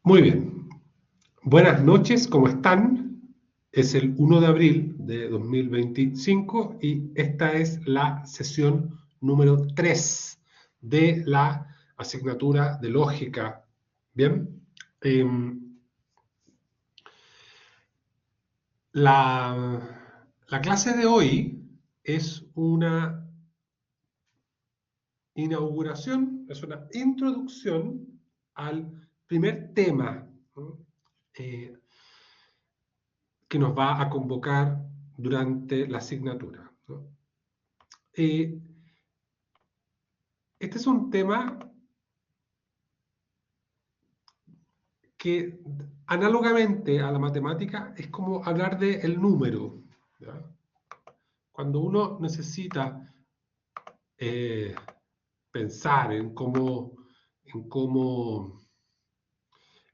Muy bien. Buenas noches, ¿cómo están? Es el 1 de abril de 2025 y esta es la sesión número 3 de la asignatura de lógica. Bien. La clase de hoy es una inauguración, es una introducción al primer tema, ¿no? Eh, que nos va a convocar durante la asignatura, ¿no? Eh, este es un tema que análogamente a la matemática es como hablar del número, ¿ya? Cuando uno necesita eh, pensar en cómo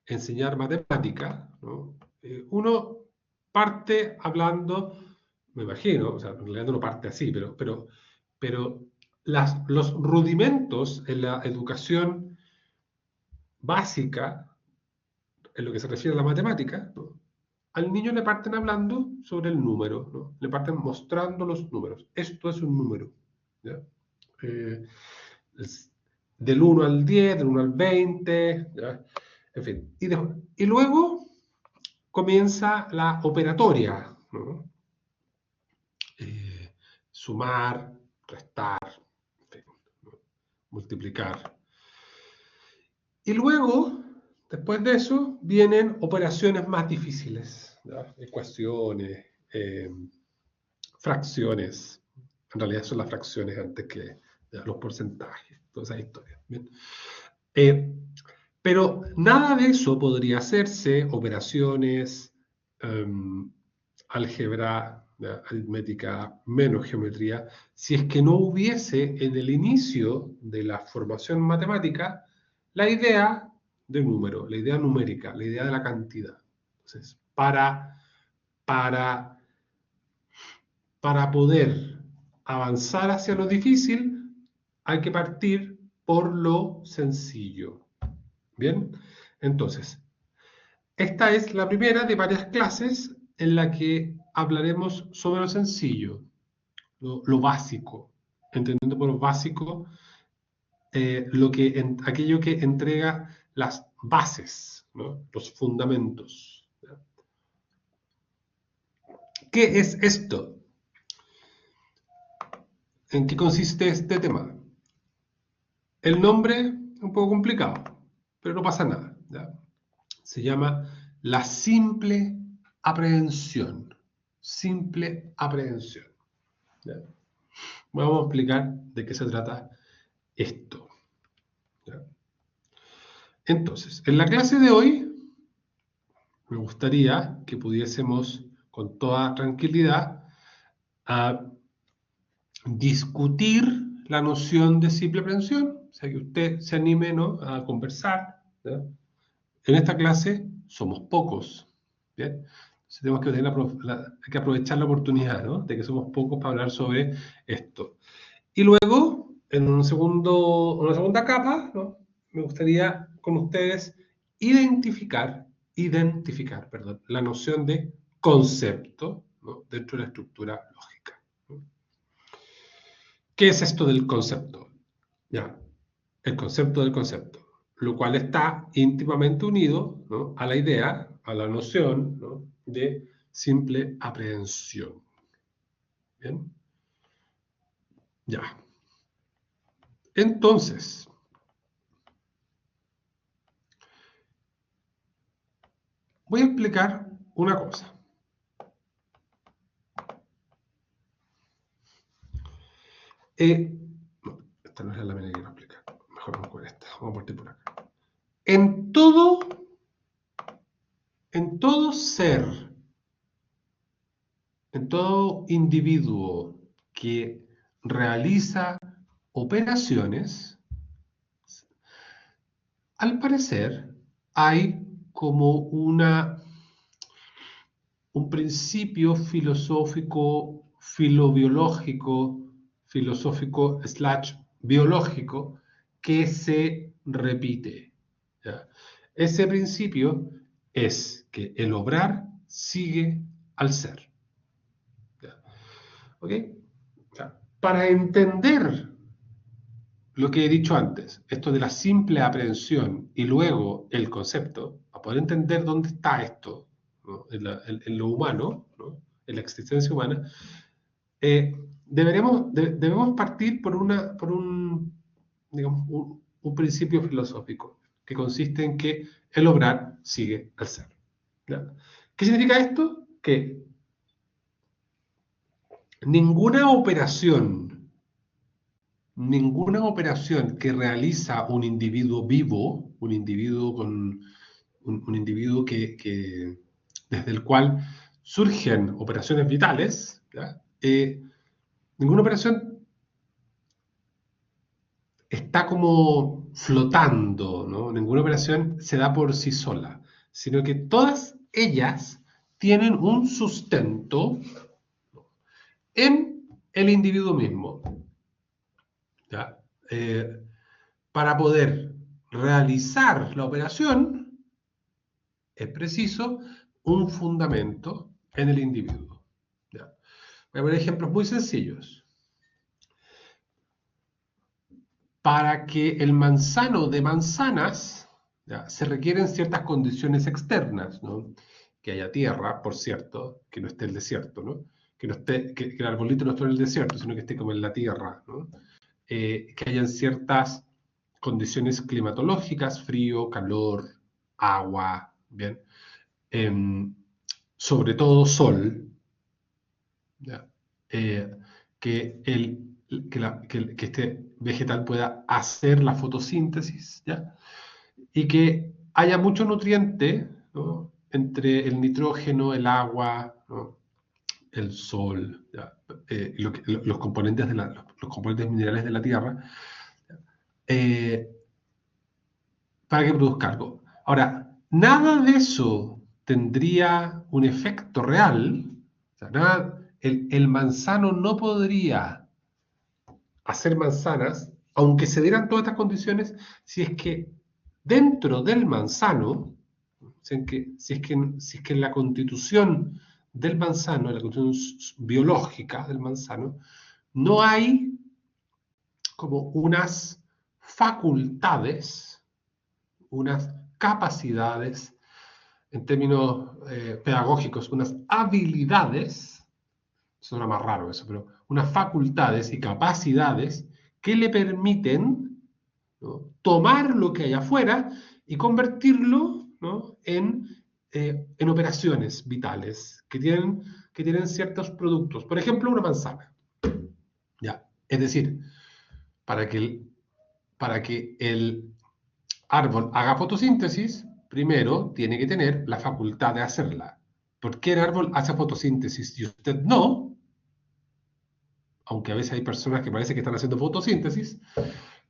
enseñar matemática, ¿no? Uno parte hablando, me imagino, o sea, en realidad no parte así, pero los rudimentos en la educación básica, en lo que se refiere a la matemática, ¿no? Al niño le parten hablando sobre el número, ¿no? Le parten mostrando los números. Esto es un número, ¿ya? Eh, es del 1 al 10, del 1 al 20, ¿ya? En fin. Y luego comienza la operatoria, ¿no? Eh, Sumar, restar, en fin, ¿no? Multiplicar. Y luego, después de eso, vienen operaciones más difíciles, ¿ya? Ecuaciones, fracciones. En realidad son las fracciones antes que ya, los porcentajes, toda esa historia. ¿Bien? Eh, pero nada de eso podría hacerse, operaciones, álgebra, aritmética, menos geometría, si es que no hubiese en el inicio de la formación matemática la idea del número, la idea numérica, la idea de la cantidad. Entonces, para, para poder avanzar hacia lo difícil, hay que partir por lo sencillo. Bien, entonces, esta es la primera de varias clases en la que hablaremos sobre lo sencillo, lo básico, entendiendo por lo básico aquello que entrega las bases, ¿no? Los fundamentos. ¿Qué es esto? ¿En qué consiste este tema? El nombre es un poco complicado, pero no pasa nada, ¿ya? Se llama la simple aprehensión. Simple aprehensión, ¿ya? Vamos a explicar de qué se trata esto, ¿ya? Entonces, en la clase de hoy me gustaría que pudiésemos con toda tranquilidad a discutir la noción de simple aprehensión, o sea, que usted se anime, ¿no?, a conversar, ¿ya? En esta clase somos pocos, ¿bien? Entonces tenemos que, hay que aprovechar la oportunidad, ¿no?, de que somos pocos para hablar sobre esto. Y luego, en una segunda capa, ¿no?, me gustaría con ustedes identificar, la noción de concepto, ¿no?, dentro de la estructura lógica, ¿no? ¿Qué es esto del concepto? Ya, el concepto del concepto, lo cual está íntimamente unido, ¿no?, a la idea, a la noción, ¿no?, de simple aprehensión. ¿Bien? Ya. Entonces, voy a explicar una cosa. No, esta no es la lámina que quiero explicar. Mejor vamos con esta. Vamos a partir por acá. En todo ser, en todo individuo que realiza operaciones, al parecer hay como un principio filosófico, filobiológico, filosófico/biológico que se repite, ¿ya? Ese principio es que el obrar sigue al ser. ¿Ya? ¿Ok? O sea, para entender lo que he dicho antes, esto de la simple aprehensión y luego el concepto, para poder entender dónde está esto, ¿no? En lo humano, ¿no? En la existencia humana, debemos partir por digamos, un principio filosófico que consiste en que el obrar sigue al ser. ¿Ya? ¿Qué significa esto? Que ninguna operación, ninguna operación que realiza un individuo vivo, un individuo un individuo desde el cual surgen operaciones vitales, ¿ya? Ninguna operación está como flotando, ¿no? Ninguna operación se da por sí sola, sino que todas ellas tienen un sustento en el individuo mismo. ¿Ya? Para poder realizar la operación es preciso un fundamento en el individuo. ¿Ya? Voy a poner ejemplos muy sencillos. Para que el manzano de manzanas, ¿ya? Se requieren ciertas condiciones externas, ¿no? Que haya tierra, por cierto, que no esté el desierto, ¿no? Que, no esté, que el arbolito no esté en el desierto, sino que esté como en la tierra, ¿no? Que hayan ciertas condiciones climatológicas, frío, calor, agua, ¿bien? Sobre todo sol, ¿ya? Eh, que, que este vegetal pueda hacer la fotosíntesis, ¿ya? Y que haya mucho nutriente, ¿no? Entre el nitrógeno, el agua, ¿no? El sol, ¿ya? Los componentes los componentes minerales de la tierra, eh, para que produzca algo. Ahora, nada de eso tendría un efecto real, o sea, el manzano no podría hacer manzanas, aunque se dieran todas estas condiciones, si es que dentro del manzano, si es que en la constitución del manzano, en la constitución biológica del manzano, no hay como unas facultades, unas capacidades, en términos pedagógicos, unas habilidades, suena más raro eso, pero unas facultades y capacidades que le permiten, ¿no? Tomar lo que hay afuera y convertirlo, ¿no? En operaciones vitales que tienen ciertos productos. Por ejemplo, una manzana. ¿Ya? Es decir, para que para que el árbol haga fotosíntesis, primero tiene que tener la facultad de hacerla. ¿Por qué el árbol hace fotosíntesis y usted no? Aunque a veces hay personas que parece que están haciendo fotosíntesis.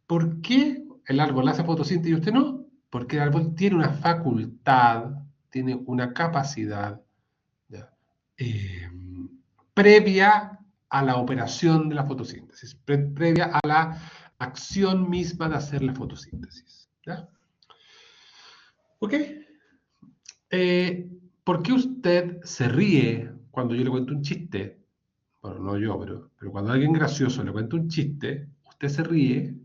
¿Por qué el árbol hace fotosíntesis y usted no? Porque el árbol tiene una facultad, tiene una capacidad, ¿ya? Eh, previa a la operación de la fotosíntesis, previa a la acción misma de hacer la fotosíntesis. ¿Ya? ¿Ok? Eh, ¿Por qué usted se ríe cuando yo le cuento un chiste? Bueno, no yo, pero cuando alguien gracioso le cuenta un chiste, usted se ríe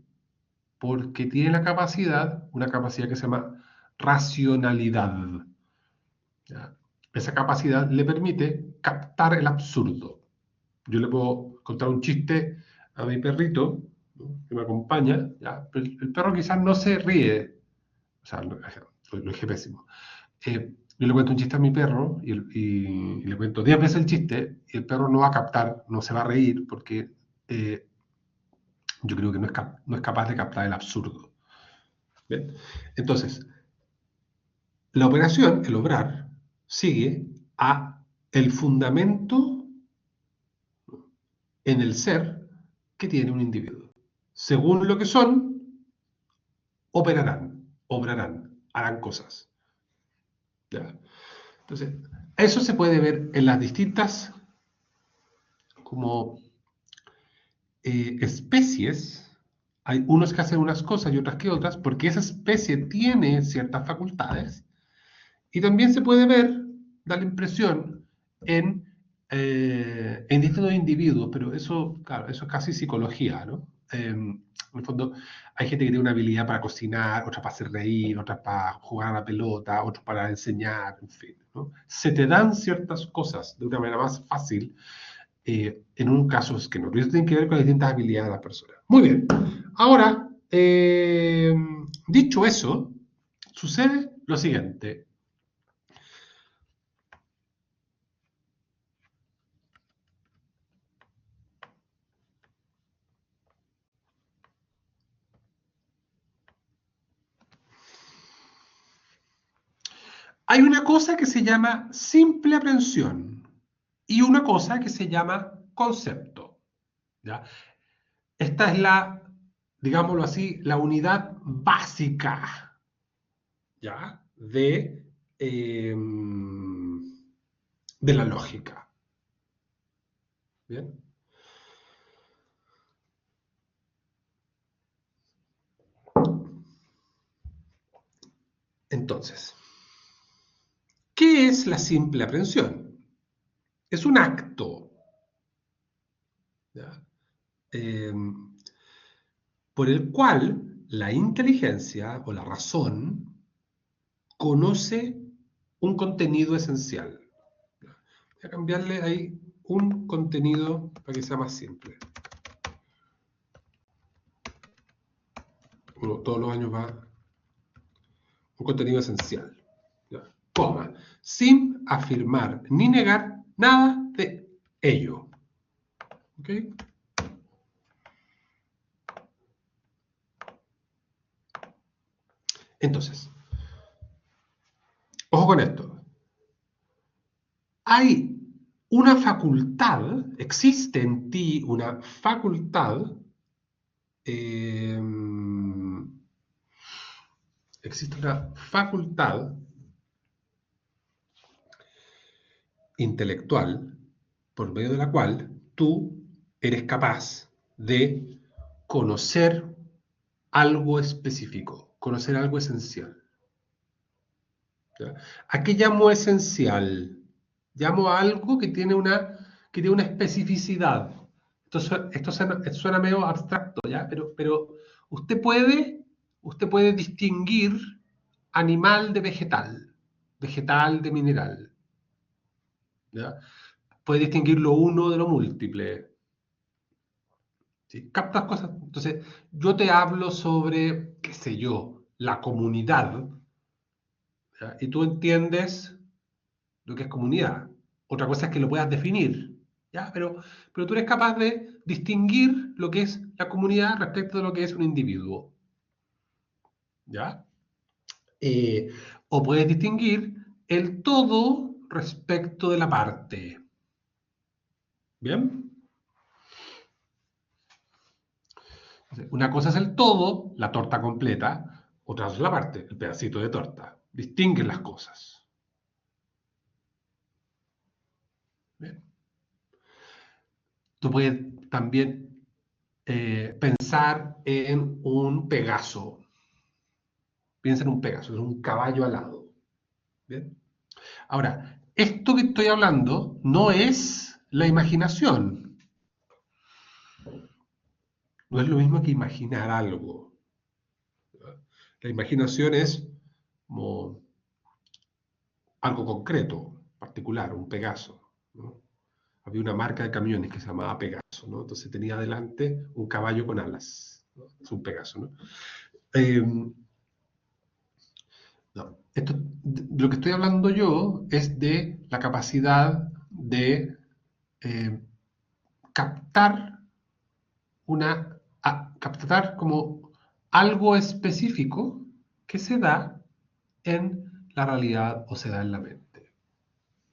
porque tiene la capacidad, una capacidad que se llama racionalidad. ¿Ya? Esa capacidad le permite captar el absurdo. Yo le puedo contar un chiste a mi perrito, ¿no? Que me acompaña, ¿ya? Pero el perro quizás no se ríe, o sea, lo dije pésimo. Yo le cuento un chiste a mi perro y le cuento 10 veces el chiste y el perro no va a captar, no se va a reír porque yo creo que no es capaz de captar el absurdo. ¿Bien? Entonces, la operación, el obrar, sigue a el fundamento en el ser que tiene un individuo. Según lo que son, operarán, obrarán, harán cosas. ¿Ya? Entonces, eso se puede ver en las distintas como especies Hay unos que hacen unas cosas y otras que otras, porque esa especie tiene ciertas facultades. Y también se puede ver, da la impresión, en distintos individuos, pero eso, claro, eso es casi psicología, ¿no? En el fondo, hay gente que tiene una habilidad para cocinar, otra para hacer reír, otra para jugar a la pelota, otros para enseñar, en fin, ¿no? Se te dan ciertas cosas de una manera más fácil en un caso es que no, pero eso tiene que ver con las distintas habilidades de la persona. Muy bien. Ahora, dicho eso, sucede lo siguiente. Hay una cosa que se llama simple aprehensión y una cosa que se llama concepto. ¿Ya? Esta es la, digámoslo así, la unidad básica, ¿ya? De la lógica. ¿Bien? Entonces, ¿qué es la simple aprehensión? Es un acto, ¿ya? Eh, por el cual la inteligencia o la razón conoce un contenido esencial. Voy a cambiarle ahí un contenido para que sea más simple. Uno todos los años va un contenido esencial. ¿Ya? Coma, sin afirmar ni negar nada de ello. ¿Ok? Entonces, ojo con esto. Hay una facultad, existe en ti una facultad, eh, existe una facultad intelectual por medio de la cual tú eres capaz de conocer algo específico, conocer algo esencial. ¿Ya? ¿A qué llamo esencial? Llamo a algo que tiene una especificidad. Esto suena medio abstracto, ¿ya? Pero usted puede distinguir animal de vegetal, vegetal de mineral, ¿ya? Puede distinguir lo uno de lo múltiple. ¿Sí? Captas cosas. Entonces, yo te hablo sobre, qué sé yo, la comunidad, ¿ya? Y tú entiendes lo que es comunidad. Otra cosa es que lo puedas definir, ¿ya? Pero tú eres capaz de distinguir lo que es la comunidad respecto de lo que es un individuo, ¿ya? Eh, o puedes distinguir el todo respecto de la parte, ¿bien? Una cosa es el todo, la torta completa, otra es la parte, el pedacito de torta. Distinguen las cosas. ¿Bien? Tú puedes también pensar en un Pegaso. Piensa en un Pegaso, es un caballo alado. ¿Bien? Ahora, esto que estoy hablando no es la imaginación. No es lo mismo que imaginar algo. La imaginación es como algo concreto, particular, un Pegaso, ¿no? Había una marca de camiones que se llamaba Pegaso, ¿no? Entonces tenía adelante un caballo con alas, ¿no? Es un Pegaso, ¿no? Eh, no, lo que estoy hablando yo es de la capacidad de eh, captar captar como algo específico que se da en la realidad o se da en la mente.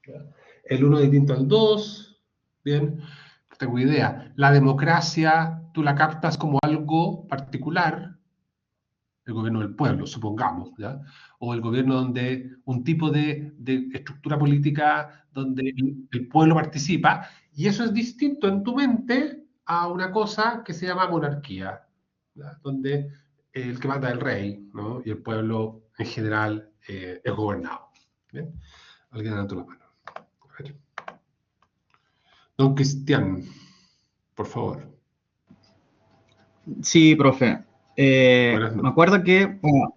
¿Ya? El uno distinto al dos, bien, no tengo idea. La democracia, tú la captas como algo particular, el gobierno del pueblo, supongamos, ¿ya? O el gobierno donde un tipo de estructura política donde el pueblo participa, y eso es distinto en tu mente a una cosa que se llama monarquía. ¿ya? Donde el que manda es el rey, ¿no? Y el pueblo en general es gobernado. ¿Bien? Alguien levantó la mano. A ver. Don Cristian, por favor. Sí, profe. Buenas Me noches. acuerdo que bueno,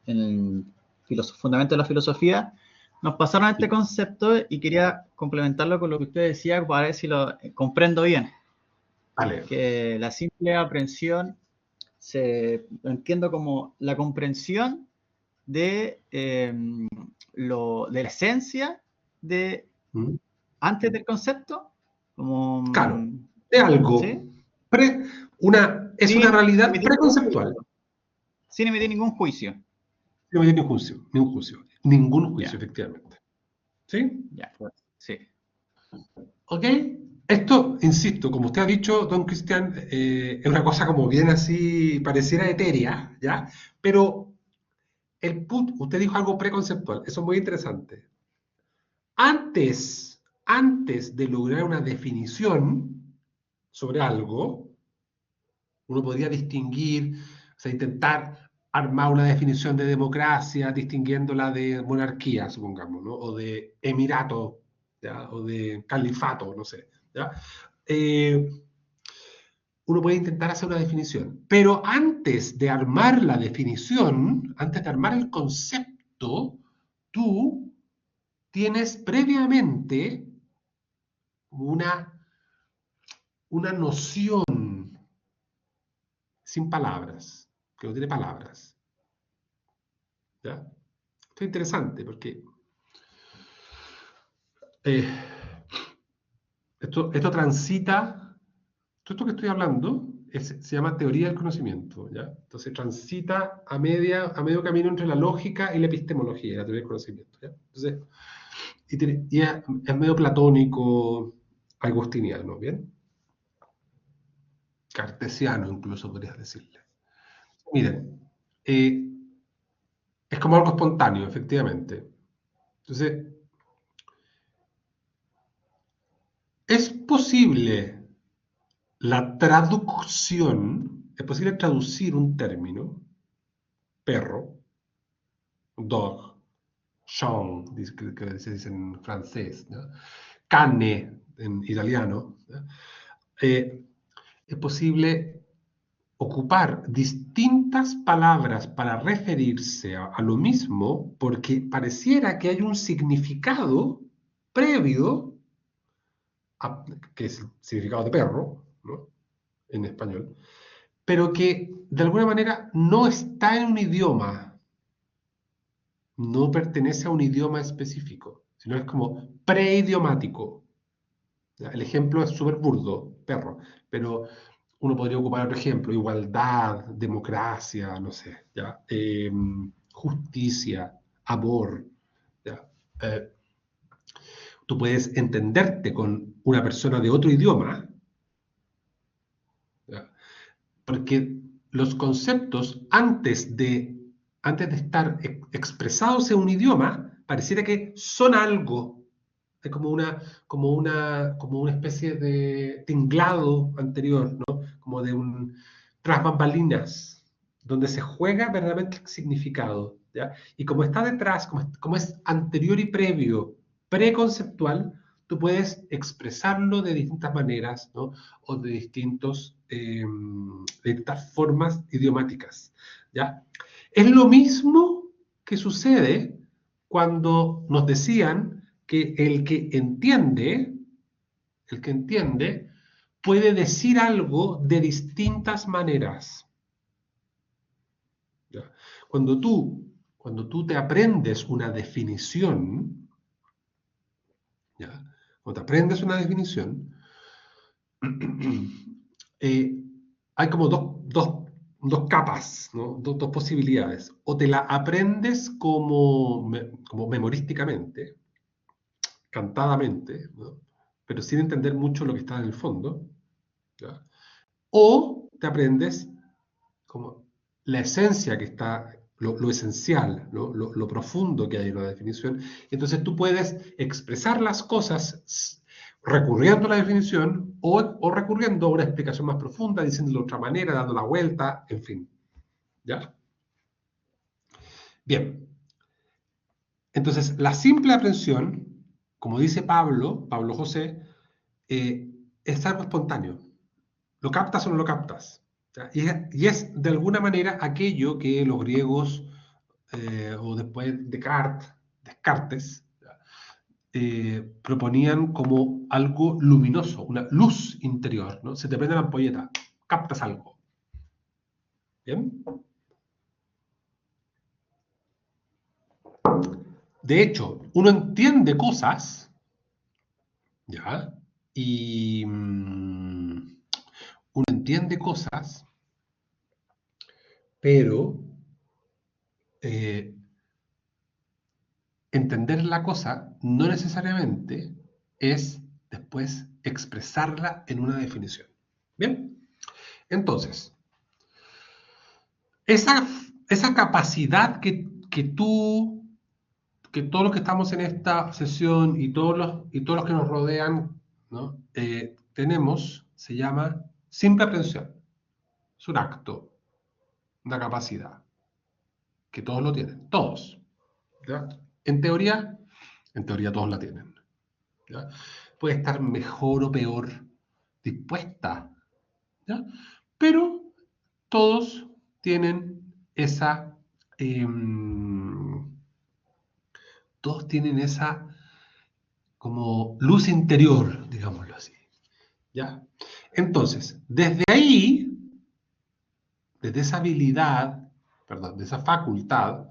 en el fundamento de la filosofía nos pasaron este concepto y quería complementarlo con lo que usted decía para ver si lo comprendo bien. Vale. Que la simple aprehensión lo entiendo como la comprensión de, de la esencia de ¿Mm? antes del concepto, como, Claro, de algo. ¿sí? Es una Sin realidad emitir ningún preconceptual. juicio. Sin emitir ningún juicio. No hay ningún juicio, ningún juicio. Ningún juicio, Ya, efectivamente. ¿Sí? ya, pues, sí. ¿Ok? Esto, insisto, como usted ha dicho, don Cristian, es una cosa como bien así, pareciera etérea, ¿ya? Pero usted dijo algo preconceptual, eso es muy interesante. Antes de lograr una definición sobre algo, uno podría distinguir, o sea, intentar armar una definición de democracia distinguiéndola de monarquía, supongamos, ¿no? O de emirato, ¿ya? O de califato, no sé, ¿ya? Eh, Uno puede intentar hacer una definición, pero antes de armar la definición, antes de armar el concepto, tú tienes previamente una, una noción sin palabras, que no tiene palabras. ¿Ya? Esto es interesante porque eh, esto transita, todo esto que estoy hablando se llama teoría del conocimiento. ¿Ya? Entonces transita a medio camino entre la lógica y la epistemología, la teoría del conocimiento. ¿Ya? Entonces, es medio platónico, agustiniano, ¿bien? Cartesiano incluso podrías decirle. Miren, es como algo espontáneo, efectivamente. Entonces, es posible es posible traducir un término, perro, dog, chien, que se dice en francés, ¿no? Cane en italiano, ¿no? Es posible ocupar distintas palabras para referirse a lo mismo porque pareciera que hay un significado previo, que es el significado de perro, ¿no? En español, pero que de alguna manera no está en un idioma, no pertenece a un idioma específico, sino es como preidiomático. El ejemplo es súper burdo, perro, pero uno podría ocupar otro ejemplo, igualdad, democracia, no sé, ¿ya? Justicia, amor, ¿ya? Eh, Tú puedes entenderte con una persona de otro idioma, ¿ya? Porque los conceptos antes de estar expresados en un idioma, pareciera que son algo. Es como una especie de tinglado anterior, ¿no? Como de un tras bambalinas, donde se juega verdaderamente el significado, ¿ya? Y como está detrás, como es anterior y previo, preconceptual, tú puedes expresarlo de distintas maneras, ¿no? O de distintas formas idiomáticas, ¿ya? Es lo mismo que sucede cuando nos decían que el que entiende, puede decir algo de distintas maneras. ¿Ya? Cuando tú te aprendes una definición, ¿ya? Cuando te aprendes una definición, eh, hay como dos capas, ¿no? Dos posibilidades. O te la aprendes como memorísticamente, cantadamente, ¿no? Pero sin entender mucho lo que está en el fondo, ¿ya? O te aprendes como la esencia que está, lo esencial, lo profundo que hay en la definición. Entonces tú puedes expresar las cosas recurriendo a la definición o recurriendo a una explicación más profunda, diciéndolo de otra manera, dando la vuelta, en fin. ¿Ya? Bien. Entonces, la simple aprehensión, como dice Pablo José, es algo espontáneo. ¿Lo captas o no lo captas? ¿Ya? Y es de alguna manera aquello que los griegos, o después Descartes, proponían como algo luminoso, una luz interior, ¿no? Se te prende la ampolleta, captas algo. ¿Bien? De hecho, uno entiende cosas, ¿ya? Y uno entiende cosas, pero entender la cosa no necesariamente es después expresarla en una definición. ¿Bien? Entonces, esa capacidad que todos los que estamos en esta sesión y todos los que nos rodean, ¿no? Tenemos, se llama simple aprehensión. Es un acto, una capacidad, que todos lo tienen, todos. ¿Ya? En teoría todos la tienen. ¿Ya? Puede estar mejor o peor dispuesta, ¿ya? Pero todos tienen todos tienen esa como luz interior, digámoslo así, ¿ya? Entonces, desde ahí, desde esa habilidad, perdón, de esa facultad,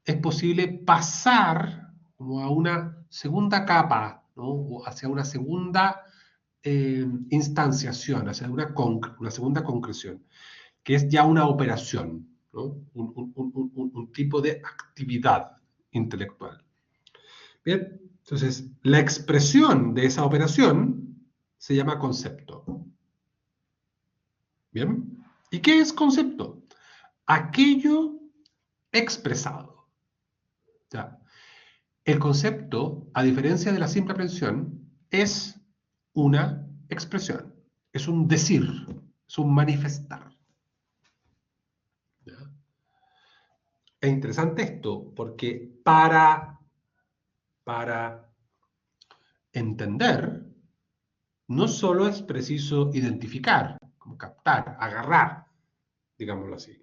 es posible pasar como a una segunda capa, ¿no? O hacia una segunda instanciación, hacia una segunda concreción, que es ya una operación, ¿no? Un tipo de actividad intelectual. Bien, entonces la expresión de esa operación se llama concepto. Bien, ¿y qué es concepto? Aquello expresado. ¿Ya? El concepto, a diferencia de la simple aprehensión, es una expresión, es un decir, es un manifestar. ¿Ya? Es interesante esto, porque para entender, no solo es preciso identificar, como captar, agarrar, digámoslo así,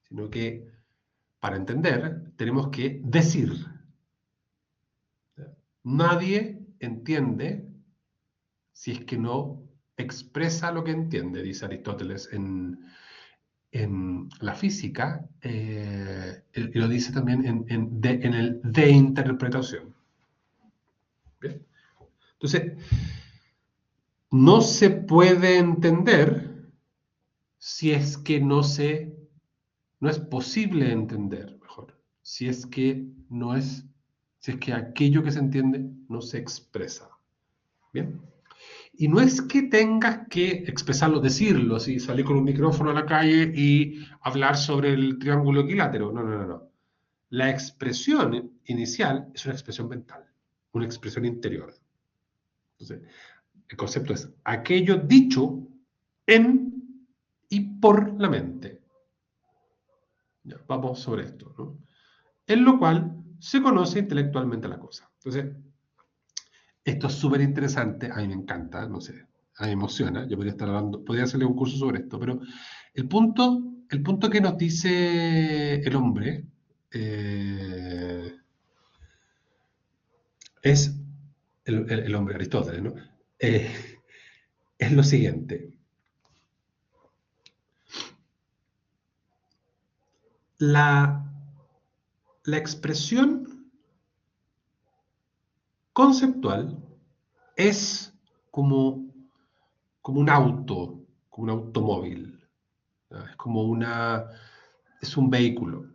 sino que para entender tenemos que decir. ¿Ya? Nadie entiende si es que no expresa lo que entiende, dice Aristóteles en la física, y lo dice también en el de interpretación. ¿Bien? Entonces, no se puede entender si es que no es posible entender, mejor, si es que aquello que se entiende no se expresa. ¿Bien? Y no es que tengas que expresarlo, decirlo, así, salir con un micrófono a la calle y hablar sobre el triángulo equilátero. No, no, no, no. La expresión inicial es una expresión mental, una expresión interior. Entonces, el concepto es aquello dicho en y por la mente. Ya, vamos sobre esto, ¿no? En lo cual se conoce intelectualmente la cosa. Entonces, esto es súper interesante, a mí me encanta, no sé, a mí me emociona, yo podría estar hablando, podría hacerle un curso sobre esto, pero el punto que nos dice el hombre es, el hombre Aristóteles, ¿no? Es lo siguiente. La expresión conceptual es como un auto, como un automóvil. ¿No? Es un vehículo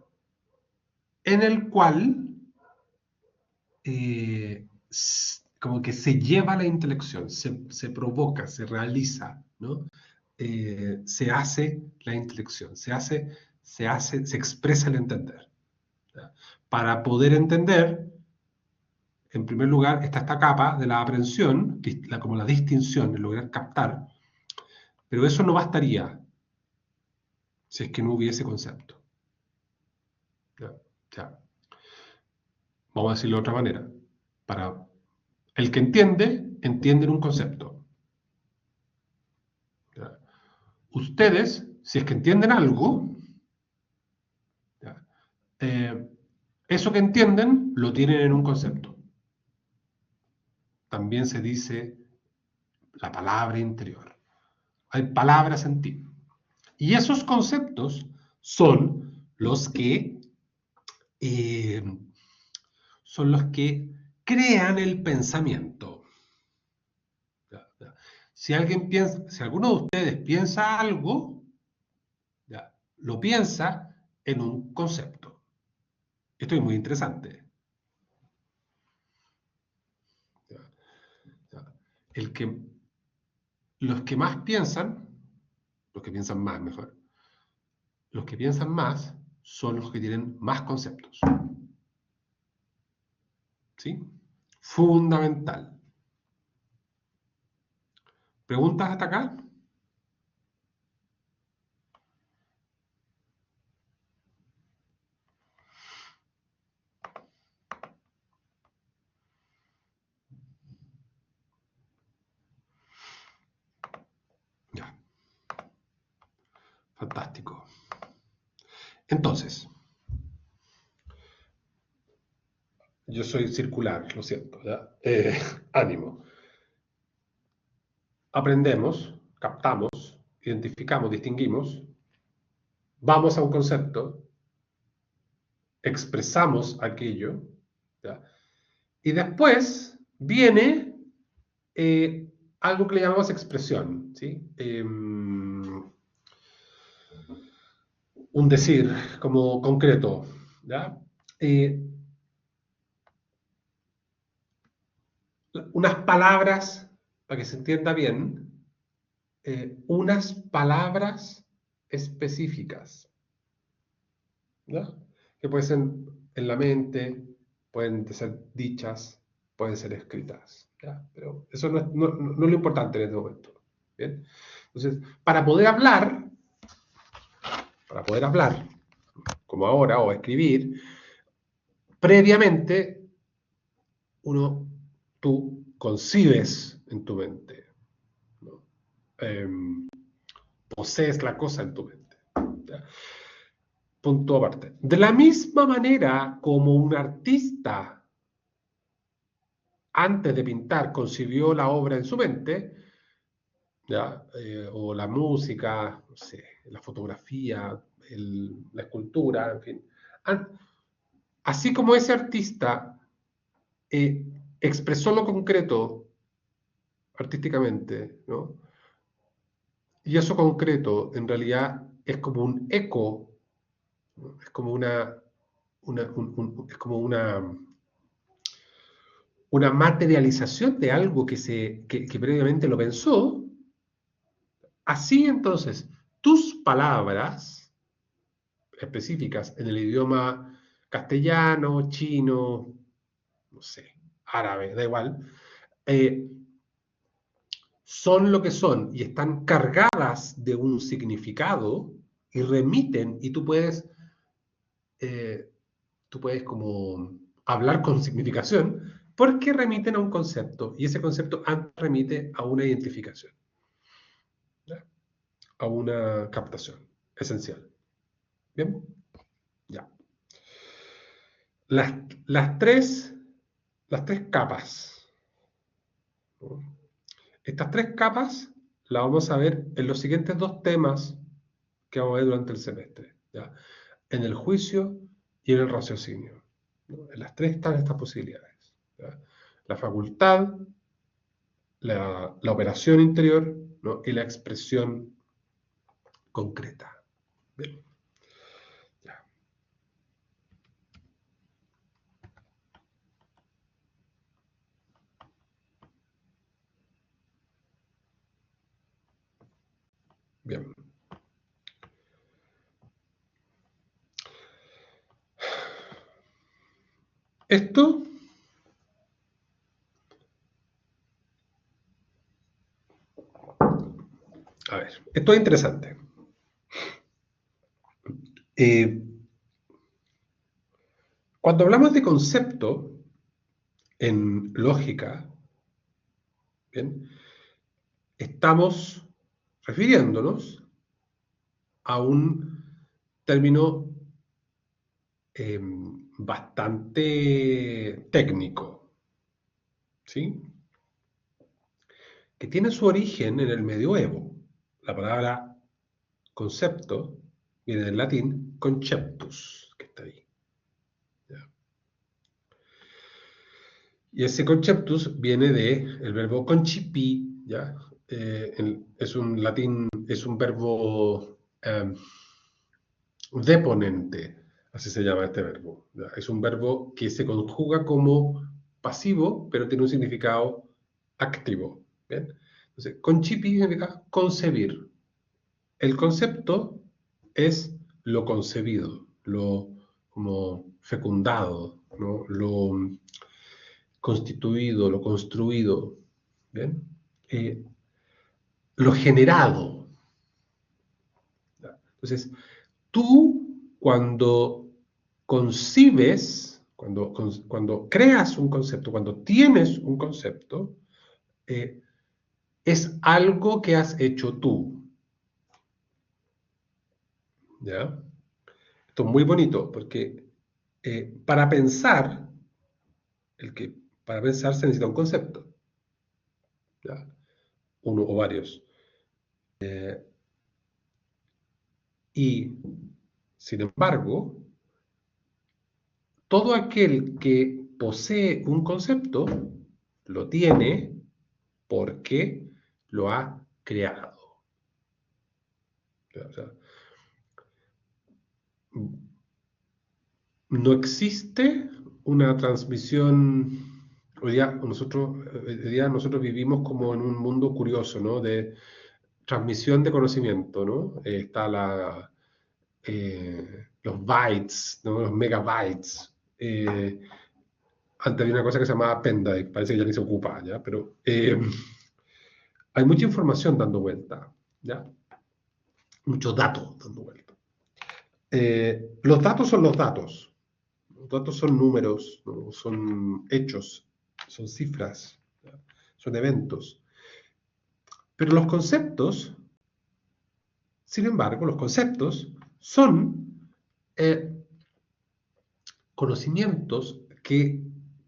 en el cual como que se lleva la intelección, se provoca, se realiza, ¿no? Se hace la intelección, se expresa el entender. ¿Ya? Para poder entender, en primer lugar, está esta capa de la aprehensión, como la distinción, el lograr captar, pero eso no bastaría si es que no hubiese concepto. ¿Ya? Ya. Vamos a decirlo de otra manera. Para el que entiende, entiende en un concepto. ¿Ya? Ustedes, si es que entienden algo, ¿ya? Eso que entienden lo tienen en un concepto. También se dice la palabra interior. Hay palabras en ti. Y esos conceptos son los que eh, crean el pensamiento. ¿Ya? ¿Ya? Si alguno de ustedes piensa algo, ¿ya? Lo piensa en un concepto. Esto es muy interesante. ¿Ya? ¿Ya? Los que más piensan, los que piensan más mejor, los que piensan más son los que tienen más conceptos. ¿Sí? Fundamental. ¿Preguntas hasta acá? Ya. Fantástico. Entonces, yo soy circular, lo siento, ¿ya? Ánimo. Aprendemos, captamos, identificamos, distinguimos, vamos a un concepto, expresamos aquello, ¿ya? Y después viene algo que le llamamos expresión, ¿sí? Un decir como concreto, ¿ya? Unas palabras, para que se entienda bien, unas palabras específicas, ¿ya? Que pueden ser en la mente, pueden ser dichas, pueden ser escritas, ¿ya? Pero eso no es lo importante en este momento, ¿bien? Entonces, para poder hablar, como ahora, o escribir, previamente, tú concibes en tu mente, ¿no? Posees la cosa en tu mente, ¿ya? Punto aparte. De la misma manera como un artista, antes de pintar, concibió la obra en su mente, ¿ya? O la música, no sé, la fotografía, la escultura, en fin. Así como ese artista expresó lo concreto artísticamente, ¿no? Y eso concreto en realidad es como un eco, ¿no? Es como es como una materialización de algo que previamente lo pensó. Así entonces, tus palabras específicas en el idioma castellano, chino, no sé, árabe, da igual, son lo que son y están cargadas de un significado y remiten, y tú puedes como hablar con significación porque remiten a un concepto y ese concepto remite a una identificación, ¿ya? A una captación esencial. ¿Bien? Ya. Las tres capas, ¿no? Estas tres capas las vamos a ver en los siguientes dos temas que vamos a ver durante el semestre, ¿ya? En el juicio y en el raciocinio, ¿no? En las tres están estas posibilidades, ¿ya? La facultad, la operación interior, ¿no? Y la expresión concreta. Bien, ya. Bien. Esto esto es interesante. Cuando hablamos de concepto en lógica, ¿bien? Estamos refiriéndonos a un término bastante técnico, ¿sí? Que tiene su origen en el medioevo. La palabra concepto viene del latín conceptus, que está ahí. ¿Ya? Y ese conceptus viene del verbo concipi, ¿ya? Es un latín, es un verbo deponente, así se llama este verbo, ¿ya? Es un verbo que se conjuga como pasivo, pero tiene un significado activo, ¿bien? Entonces, concipi significa concebir. El concepto es lo concebido, lo como fecundado, ¿no? Lo constituido, lo construido, ¿bien? Lo generado. ¿Ya? Entonces, tú cuando concibes, cuando creas un concepto, cuando tienes un concepto, es algo que has hecho tú. ¿Ya? Esto es muy bonito porque para pensar, para pensar se necesita un concepto, ¿ya? Uno o varios. Y, sin embargo, todo aquel que posee un concepto lo tiene porque lo ha creado. O sea, no existe una transmisión. Hoy día nosotros vivimos como en un mundo curioso, ¿no? De transmisión de conocimiento, ¿no? Los bytes, ¿no? Los megabytes. Antes había una cosa que se llamaba pendrive, parece que ya ni se ocupa, ¿ya? Pero hay mucha información dando vuelta, ¿ya? Muchos datos dando vuelta. Los datos son los datos. Los datos son números, ¿no? Son hechos, son cifras, ¿ya? Son eventos. Pero los conceptos, sin embargo, los conceptos son conocimientos que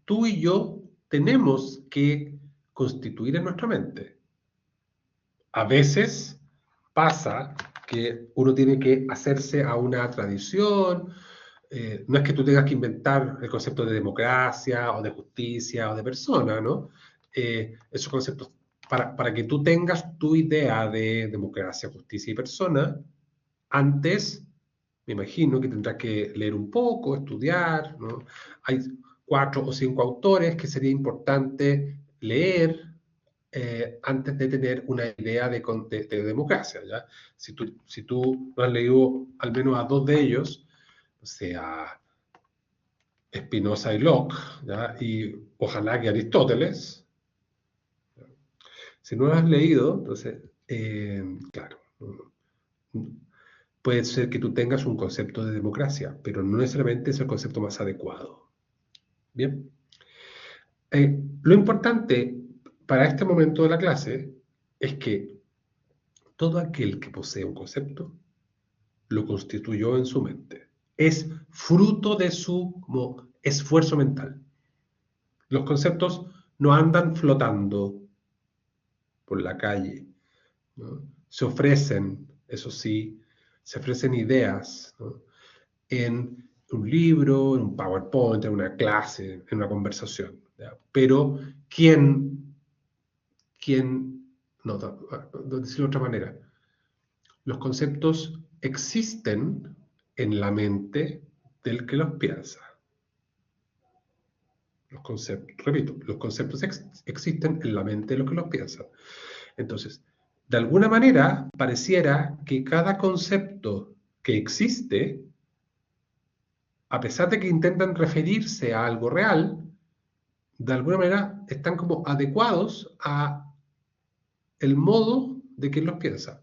tú y yo tenemos que constituir en nuestra mente. A veces pasa que uno tiene que hacerse a una tradición. No es que tú tengas que inventar el concepto de democracia o de justicia o de persona, ¿no? Esos conceptos, para que tú tengas tu idea de democracia, justicia y persona, antes me imagino que tendrás que leer un poco, estudiar, ¿no? Hay 4 o 5 autores que sería importante leer antes de tener una idea de democracia, ¿ya? Si tú no has leído al menos a 2 de ellos, o sea, Spinoza y Locke, ¿ya? Y ojalá que Aristóteles, ¿ya? Si no lo has leído, entonces, claro, puede ser que tú tengas un concepto de democracia, pero no necesariamente es el concepto más adecuado. Bien. Lo importante para este momento de la clase es que todo aquel que posee un concepto lo constituyó en su mente. Es fruto de su esfuerzo mental. Los conceptos no andan flotando por la calle, ¿no? Se ofrecen, eso sí, se ofrecen ideas, ¿no? En un libro, en un PowerPoint, en una clase, en una conversación, ¿ya? Pero no, decirlo de otra manera, los conceptos existen en la mente del que los piensa. Repito, los conceptos existen en la mente de los que los piensan. Entonces, de alguna manera, pareciera que cada concepto que existe, a pesar de que intentan referirse a algo real, de alguna manera están como adecuados a el modo de quien los piensa.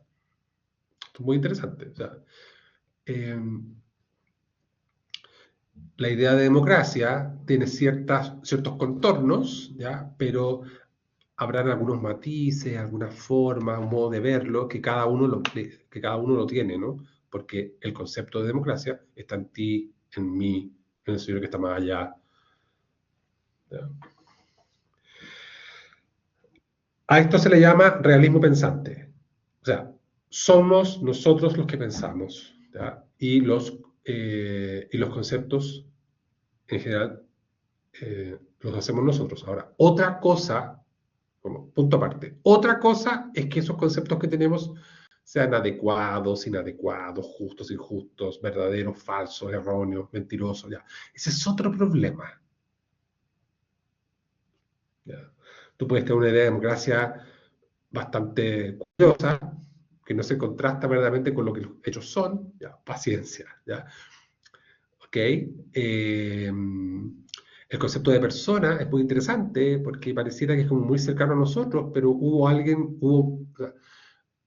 Esto es muy interesante. O sea, la idea de democracia tiene ciertos contornos, ¿ya? Pero habrán algunos matices, algunas formas, un modo de verlo que cada uno lo tiene, ¿no? Porque el concepto de democracia está en ti, en mí, en el señor que está más allá. ¿Ya? A esto se le llama realismo pensante. O sea, somos nosotros los que pensamos, ¿ya? Y los conceptos, en general, los hacemos nosotros. Ahora, otra cosa, como punto aparte, otra cosa es que esos conceptos que tenemos sean adecuados, inadecuados, justos, injustos, verdaderos, falsos, erróneos, mentirosos, ya. Ese es otro problema. ¿Ya? Tú puedes tener una idea de democracia bastante curiosa, que no se contrasta verdaderamente con lo que los hechos son, ya, paciencia, ¿ya? ¿Ok? El concepto de persona es muy interesante porque pareciera que es como muy cercano a nosotros, pero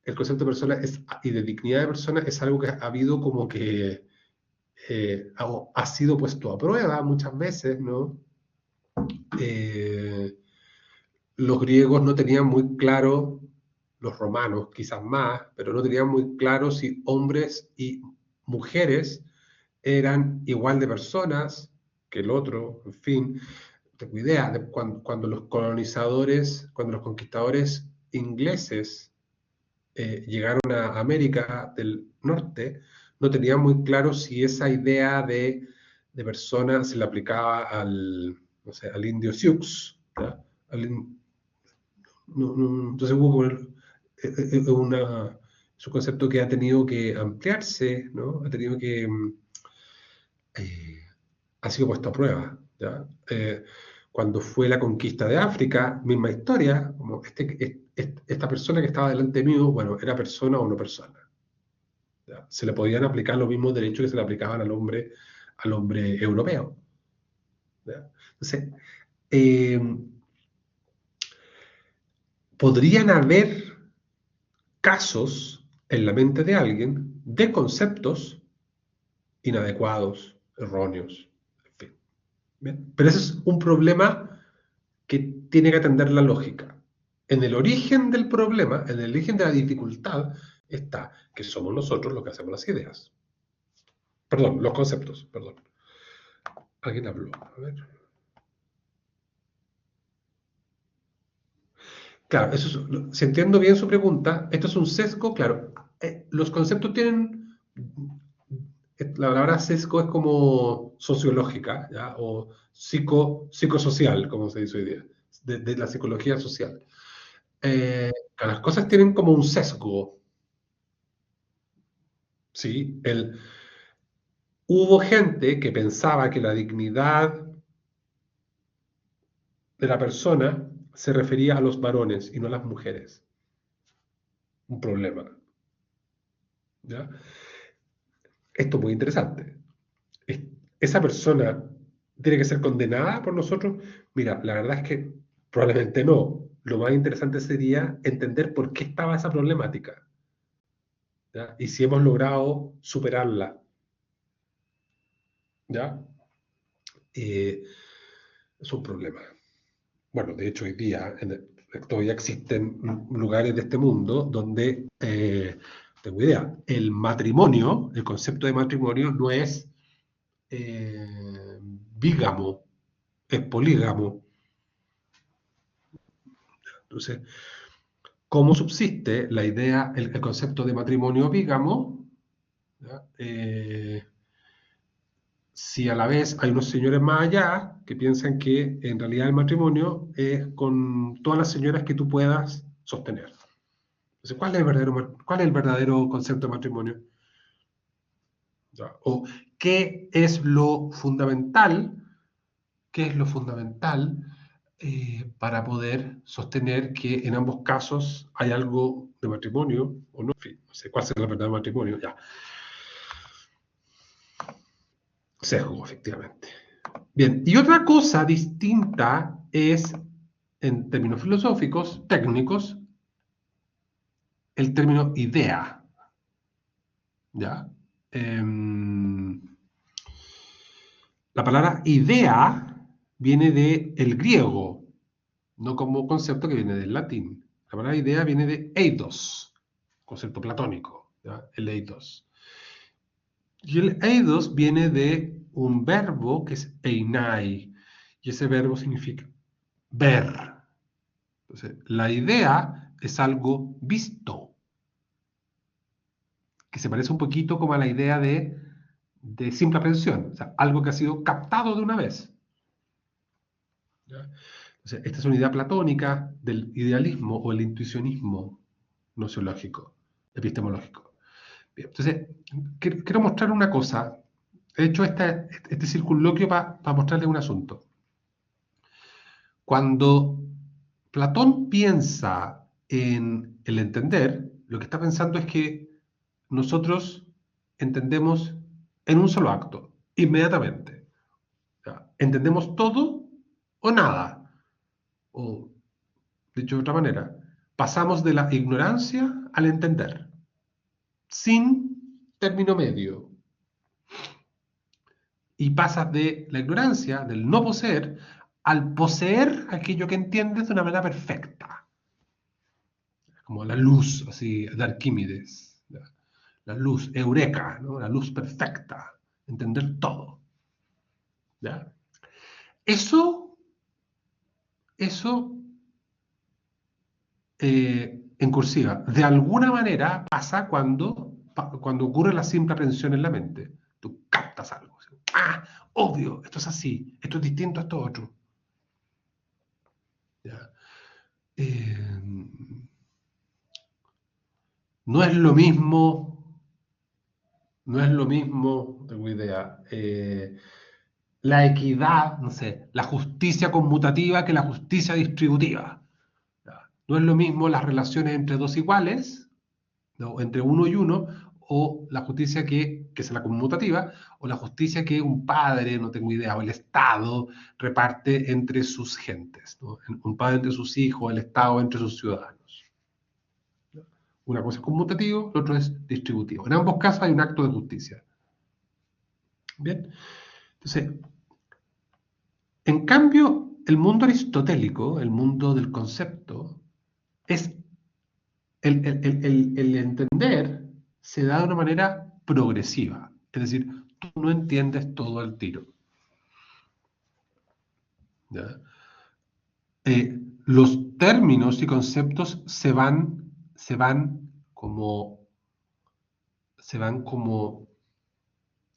el concepto de persona y de dignidad de persona es algo que ha habido como que ha sido puesto a prueba muchas veces, ¿no? Eh, los griegos no tenían muy claro, los romanos quizás más, pero no tenían muy claro si hombres y mujeres eran igual de personas que el otro, en fin. No tengo idea de cuando los colonizadores, cuando los conquistadores ingleses llegaron a América del Norte, no tenían muy claro si esa idea de persona se le aplicaba no sé, al indio Sioux, ¿ya? Entonces hubo como es un concepto que ha tenido que ampliarse, ¿no? Eh, ha sido puesto a prueba, ¿ya? Cuando fue la conquista de África, misma historia, como esta persona que estaba delante mío, bueno, ¿era persona o no persona? ¿Ya? Se le podían aplicar los mismos derechos que se le aplicaban al hombre europeo. ¿Ya? Entonces, eh, podrían haber casos en la mente de alguien de conceptos inadecuados, erróneos, en fin. ¿Bien? Pero ese es un problema que tiene que atender la lógica. En el origen del problema, en el origen de la dificultad, está que somos nosotros los que hacemos las ideas. Perdón, los conceptos, perdón. Alguien habló, a ver. Claro, si entiendo bien su pregunta, esto es un sesgo, claro. Los conceptos tienen, la palabra sesgo es como sociológica, ¿ya? O psicosocial, como se dice hoy día, de la psicología social. Las cosas tienen como un sesgo, ¿sí? Hubo gente que pensaba que la dignidad de la persona se refería a los varones y no a las mujeres. Un problema, ¿ya? Esto es muy interesante. Es- Esa persona tiene que ser condenada por nosotros. Mira, la verdad es que probablemente no. Lo más interesante sería entender por qué estaba esa problemática, ¿ya? Y si hemos logrado superarla, ¿ya? Eh, es un problema. Bueno, de hecho, hoy día todavía existen lugares de este mundo donde, tengo idea, el matrimonio, el concepto de matrimonio no es bígamo, es polígamo. Entonces, ¿cómo subsiste la idea, el concepto de matrimonio bígamo? ¿Ya? Si a la vez hay unos señores más allá que piensan que en realidad el matrimonio es con todas las señoras que tú puedas sostener. Entonces, cuál es el verdadero concepto de matrimonio? ¿Ya? O ¿qué es lo fundamental? ¿Qué es lo fundamental para poder sostener que en ambos casos hay algo de matrimonio o no? En fin, no sé cuál será el verdadero matrimonio, ya. Sesgo, efectivamente. Bien, y otra cosa distinta es, en términos filosóficos, técnicos, el término idea. ¿ya? La palabra idea viene del griego, no como concepto que viene del latín. La palabra idea viene de eidos, concepto platónico, ¿ya? El eidos. Y el eidos viene de un verbo que es einai, y ese verbo significa ver. Entonces, la idea es algo visto, que se parece un poquito como a la idea de simple aprehensión, o sea, algo que ha sido captado de una vez. ¿Ya? Entonces, esta es una idea platónica del idealismo o el intuicionismo nociológico, epistemológico. Bien, entonces, quiero mostrar una cosa. He hecho este circunloquio para mostrarles un asunto. Cuando Platón piensa en el entender, lo que está pensando es que nosotros entendemos en un solo acto, inmediatamente. O sea, entendemos todo o nada. O, dicho de otra manera, pasamos de la ignorancia al entender, sin término medio. Y pasas de la ignorancia, del no poseer, al poseer aquello que entiendes de una manera perfecta. Como la luz, así, de Arquímedes. ¿Ya? La luz, eureka, ¿no? La luz perfecta, entender todo. ¿Ya? Eso en cursiva, de alguna manera pasa cuando ocurre la simple aprehensión en la mente. Tú captas algo. Ah, obvio, esto es así, esto es distinto a esto otro. ¿Ya? Eh, no es lo mismo, no tengo idea, la equidad, no sé, la justicia conmutativa que la justicia distributiva. ¿Ya? No es lo mismo las relaciones entre dos iguales, ¿no? Entre uno y uno, o la justicia que es la conmutativa, o la justicia que un padre, no tengo idea, o el Estado reparte entre sus gentes, ¿no? Un padre entre sus hijos, el Estado entre sus ciudadanos. Una cosa es conmutativo, lo otro es distributivo. En ambos casos hay un acto de justicia. Bien, entonces, en cambio, el mundo aristotélico, el mundo del concepto, es el entender se da de una manera progresiva. Es decir, tú no entiendes todo al tiro. ¿Ya? Los términos y conceptos se van como,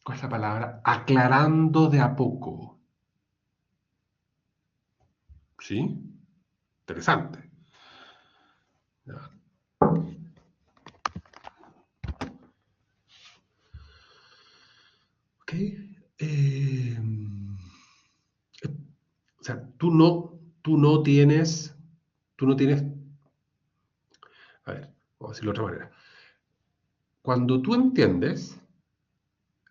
¿cuál es la palabra? Aclarando de a poco. ¿Sí? Interesante. ¿Ya? Ok. Eh, o sea, tú no tienes, a ver, vamos a decirlo de otra manera. Cuando tú entiendes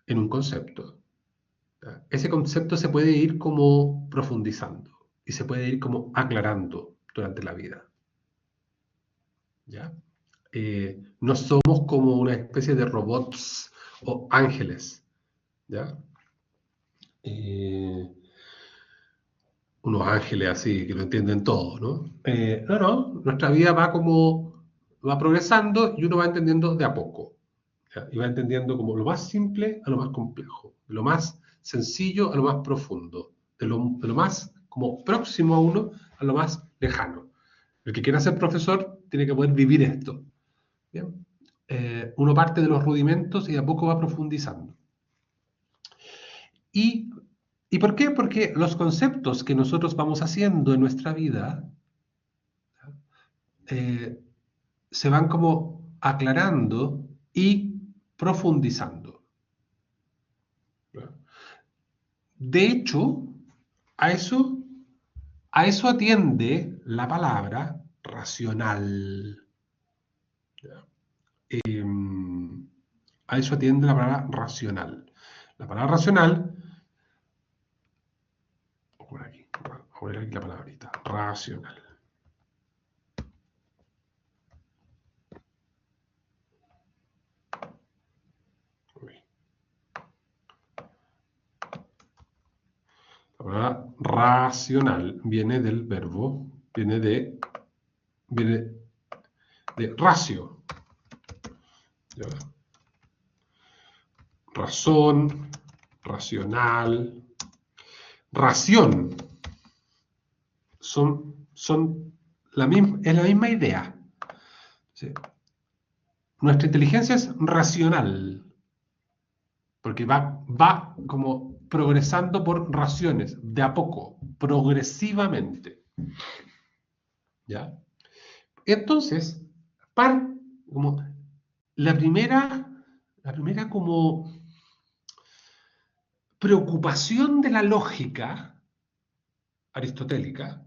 en un concepto, ¿ya? Ese concepto se puede ir como profundizando y se puede ir como aclarando durante la vida. ¿Ya? No somos como una especie de robots o ángeles. ¿Ya? Eh, unos ángeles así que lo entienden todo, ¿no? No, nuestra vida va progresando y uno va entendiendo de a poco. ¿Ya? Y va entendiendo como lo más simple a lo más complejo, de lo más sencillo a lo más profundo, de lo más como próximo a uno a lo más lejano. El que quiera ser profesor tiene que poder vivir esto. ¿Bien? Uno parte de los rudimentos y de a poco va profundizando. ¿Y, ¿Y por qué? Porque los conceptos que nosotros vamos haciendo en nuestra vida eh, se van como aclarando y profundizando. De hecho, a eso, a eso atiende la palabra racional. Eh, a eso atiende la palabra racional. La palabra racional, voy a poner aquí la palabrita, racional. La palabra racional viene del verbo, viene de ratio. ¿Ya? Razón, racional, ración. Son es la misma idea. ¿Sí? Nuestra inteligencia es racional, porque va como progresando por raciones, de a poco, progresivamente. ¿Ya? Entonces, como la primera como preocupación de la lógica aristotélica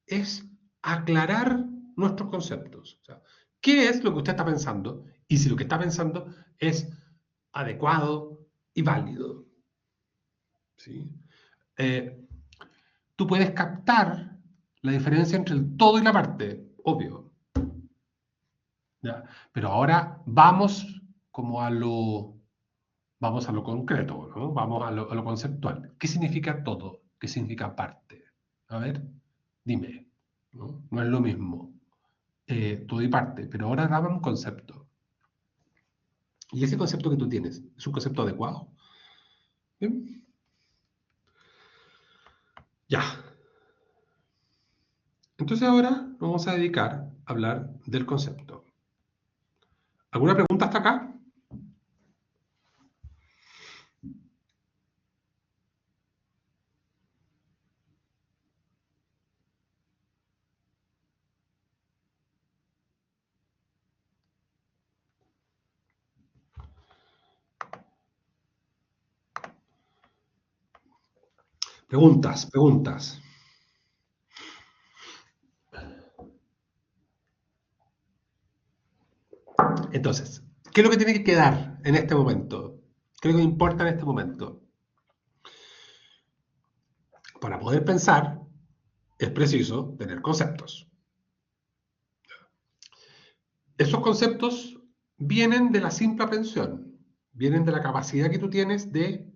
es aclarar nuestros conceptos. O sea, ¿qué es lo que usted está pensando? Y si lo que está pensando es adecuado y válido. ¿Sí? Tú puedes captar la diferencia entre el todo y la parte, obvio. ¿Ya? Pero ahora vamos a lo concreto, ¿no? Vamos a lo conceptual. ¿Qué significa todo? ¿Qué significa parte? A ver, dime. No, no es lo mismo todo y parte, pero ahora dame un concepto. Y ese concepto que tú tienes, ¿es un concepto adecuado? ¿Bien? Ya. Entonces ahora nos vamos a dedicar a hablar del concepto. ¿Alguna pregunta hasta acá? Preguntas. Entonces, ¿qué es lo que tiene que quedar en este momento? ¿Qué es lo que importa en este momento? Para poder pensar, es preciso tener conceptos. Esos conceptos vienen de la simple aprehensión, vienen de la capacidad que tú tienes de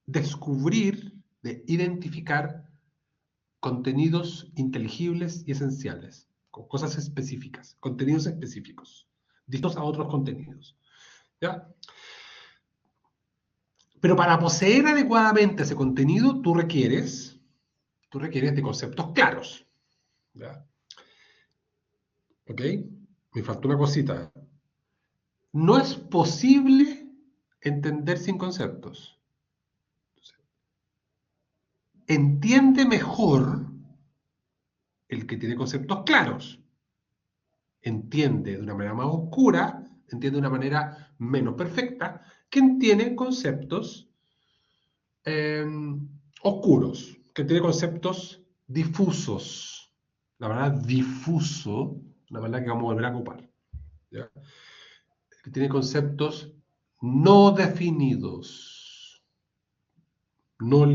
descubrir, de identificar contenidos inteligibles y esenciales, con cosas específicas, contenidos específicos, distintos a otros contenidos. ¿Ya? Pero para poseer adecuadamente ese contenido, tú requieres de conceptos claros. ¿Ya? ¿Ok? Me faltó una cosita. No es posible entender sin conceptos. Entiende mejor el que tiene conceptos claros. Entiende de una manera más oscura, entiende de una manera menos perfecta, quien tiene conceptos eh, oscuros, que tiene conceptos difusos. La palabra difuso, la palabra que vamos a volver a ocupar. ¿Ya? Que tiene conceptos no definidos, no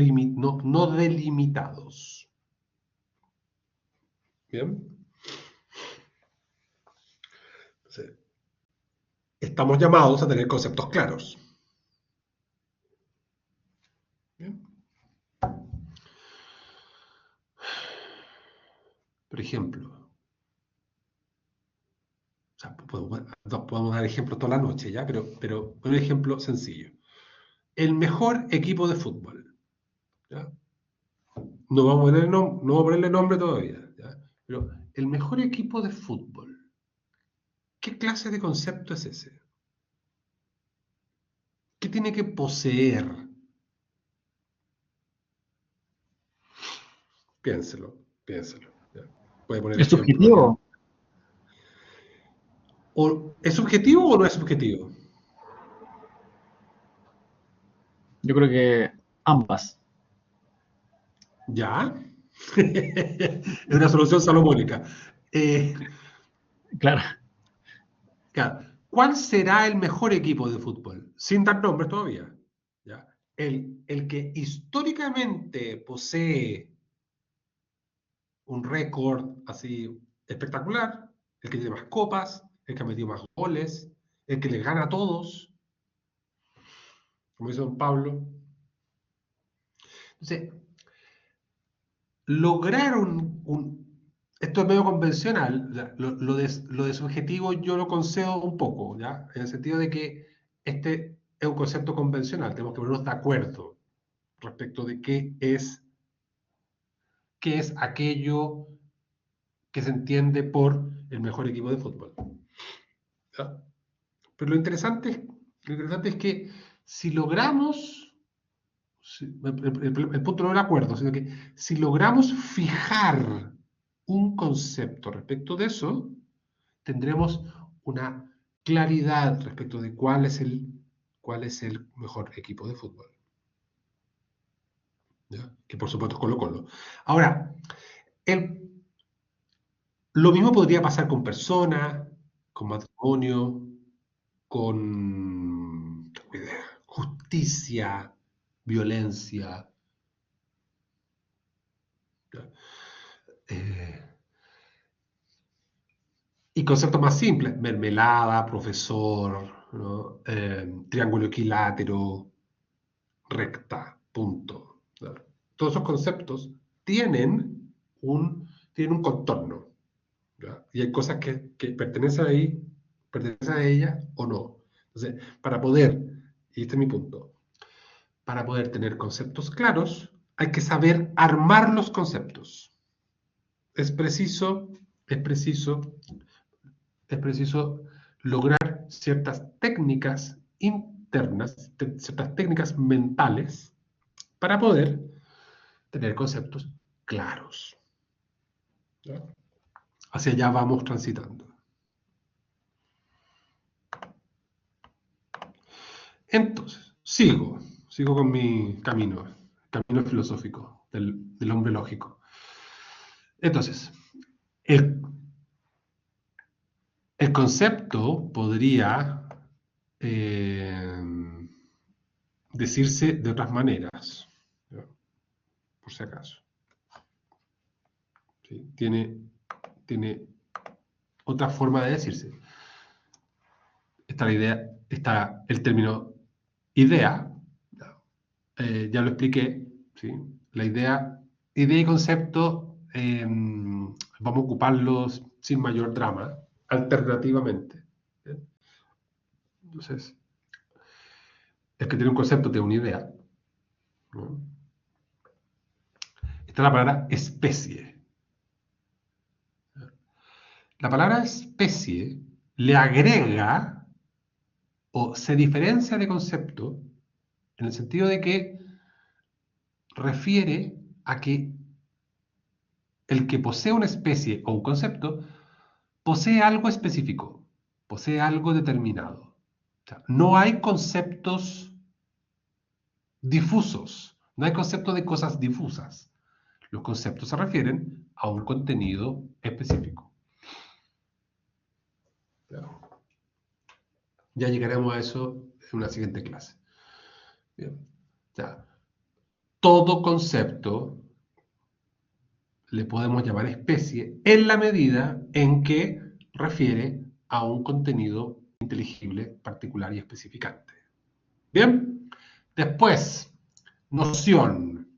delimitados. ¿Bien? Entonces, estamos llamados a tener conceptos claros. ¿Bien? Por ejemplo, o sea, podemos dar ejemplos toda la noche, ¿ya? Pero un ejemplo sencillo. El mejor equipo de fútbol. ¿Ya? No vamos a ponerle nombre todavía, ¿ya? Pero el mejor equipo de fútbol. ¿Qué clase de concepto es ese? ¿Qué tiene que poseer? Piénselo. ¿Ya? Puede poner ¿Es ejemplos ya. subjetivo? ¿Es subjetivo o no es subjetivo? Yo creo que ambas. ¿Ya? Es una solución salomónica. Eh, Claro. claro. ¿Cuál será el mejor equipo de fútbol? Sin dar nombres todavía. ¿Ya? El que históricamente posee un récord así espectacular, el que tiene más copas, el que ha metido más goles, el que le gana a todos, como dice don Pablo. Entonces, lograr esto es medio convencional, ¿ya? Lo de subjetivo yo lo concedo un poco, ¿ya? En el sentido de que este es un concepto convencional, tenemos que ponernos de acuerdo respecto de qué es aquello que se entiende por el mejor equipo de fútbol, ¿ya? Pero lo interesante es que si logramos, el punto no es el acuerdo, sino que si logramos fijar un concepto respecto de eso, tendremos una claridad respecto de cuál es el mejor equipo de fútbol, ¿ya? Que por supuesto es Colo-Colo. Ahora, lo mismo podría pasar con personas, con matrimonio, con justicia, violencia, ¿ya? Eh, y conceptos más simples, mermelada, profesor, ¿no? Triángulo equilátero, recta, punto, ¿no? Todos esos conceptos tienen un contorno, ¿ya? Y hay cosas que pertenecen a ella o no. Entonces, y este es mi punto, para poder tener conceptos claros, hay que saber armar los conceptos. Es preciso, es preciso, es preciso lograr ciertas técnicas internas, ciertas técnicas mentales para poder tener conceptos claros, ¿ya? Hacia allá vamos transitando. Entonces, sigo con mi camino filosófico del hombre lógico. Entonces, el, el concepto podría decirse de otras maneras, ¿ya? Por si acaso. ¿Sí? Tiene otra forma de decirse. Está el término idea, ya lo expliqué, ¿sí? La idea y concepto, vamos a ocuparlos sin mayor drama, alternativamente, ¿bien? Entonces, el que tiene un concepto tiene una idea, ¿no? Está la palabra especie. La palabra especie le agrega o se diferencia de concepto en el sentido de que refiere a que el que posee una especie o un concepto posee algo específico, posee algo determinado. O sea, no hay conceptos difusos, no hay concepto de cosas difusas. Los conceptos se refieren a un contenido específico. Ya llegaremos a eso en una siguiente clase. Bien. Ya. Todo concepto le podemos llamar especie en la medida en que refiere a un contenido inteligible, particular y especificante. Bien, después, noción.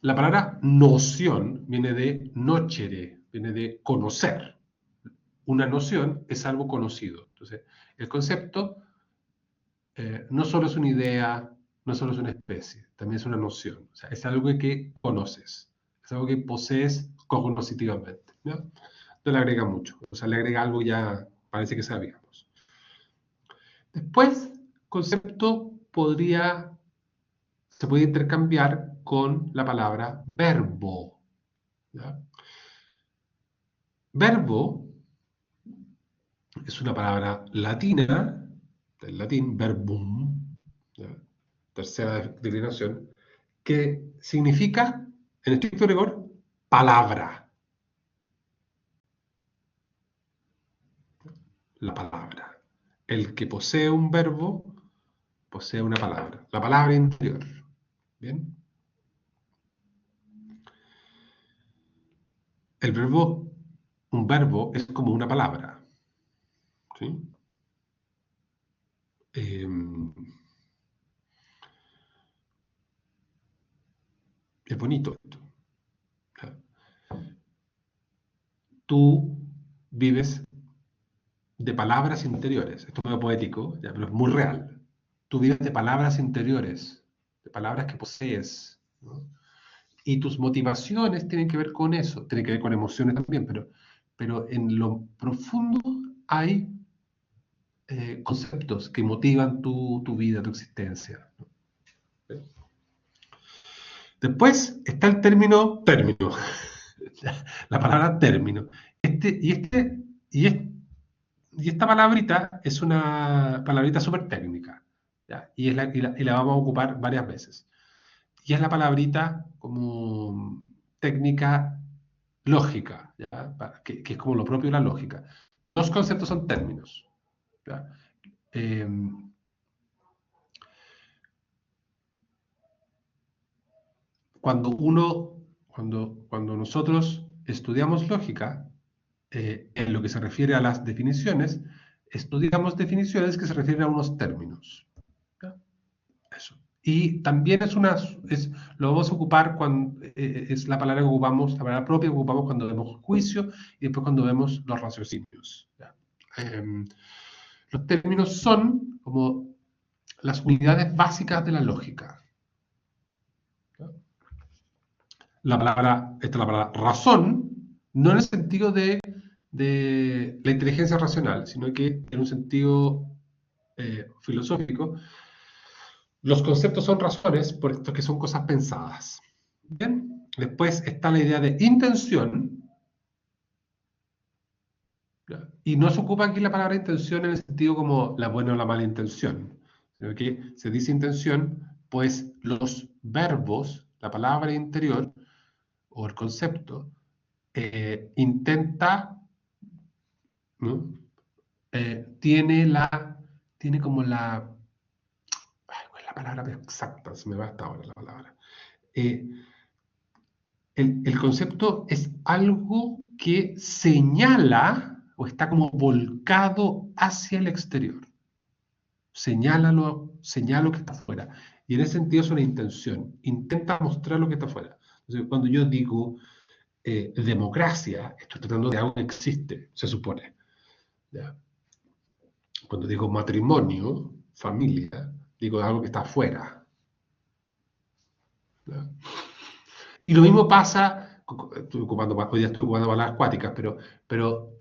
La palabra noción viene de nocere, viene de conocer. Una noción es algo conocido. Entonces, el concepto no solo es una idea, no solo es una especie, también es una noción. O sea, es algo que conoces, es algo que posees cognoscitivamente, ¿no? No le agrega mucho, o sea, le agrega algo ya parece que sabíamos. Después, concepto se puede intercambiar con la palabra verbo, ¿ya? Verbo es una palabra latina, del latín verbum, ¿ya? Tercera declinación, que significa, en estricto rigor, palabra. La palabra. El que posee un verbo, posee una palabra. La palabra interior. ¿Bien? Un verbo es como una palabra. ¿Sí? es bonito esto. Tú vives de palabras interiores. Esto es muy poético, ya, pero es muy real. Tú vives de palabras interiores, de palabras que posees, ¿no? Y tus motivaciones tienen que ver con eso, tienen que ver con emociones también, pero en lo profundo hay conceptos que motivan tu vida, tu existencia, ¿no? Después está el término, la palabra término. Y, es- y esta palabrita es una palabrita súper técnica, ¿ya? Y la vamos a ocupar varias veces. Y es la palabrita como técnica lógica, ¿ya? Que es como lo propio de la lógica. Los conceptos son términos, ¿ya? Eh, cuando nosotros estudiamos lógica, en lo que se refiere a las definiciones, estudiamos definiciones que se refieren a unos términos, ¿ya? Eso. Y también lo vamos a ocupar cuando es la palabra que ocupamos, la palabra propia que ocupamos cuando vemos juicio y después cuando vemos los raciocinios, ¿ya? Los términos son como las unidades básicas de la lógica, ¿ya? Esta es la palabra razón, no en el sentido de la inteligencia racional, sino que en un sentido filosófico. Los conceptos son razones, por esto que son cosas pensadas. Bien, después está la idea de intención, ¿ya? Y no se ocupa aquí la palabra intención en el sentido como la buena o la mala intención, sino que se dice intención, pues los verbos, la palabra interior o el concepto, intenta, ¿no? Tiene como ¿cuál es la palabra exacta? Se me va hasta ahora la palabra. Eh, el concepto es algo que señala o está como volcado hacia el exterior. Señala lo que está afuera. Y en ese sentido es una intención. Intenta mostrar lo que está afuera. Entonces, cuando yo digo democracia, estoy tratando de algo que existe, se supone, ¿ya? Cuando digo matrimonio, familia, digo algo que está afuera, ¿ya? Y lo mismo pasa, hoy día estoy ocupando palabras acuáticas, pero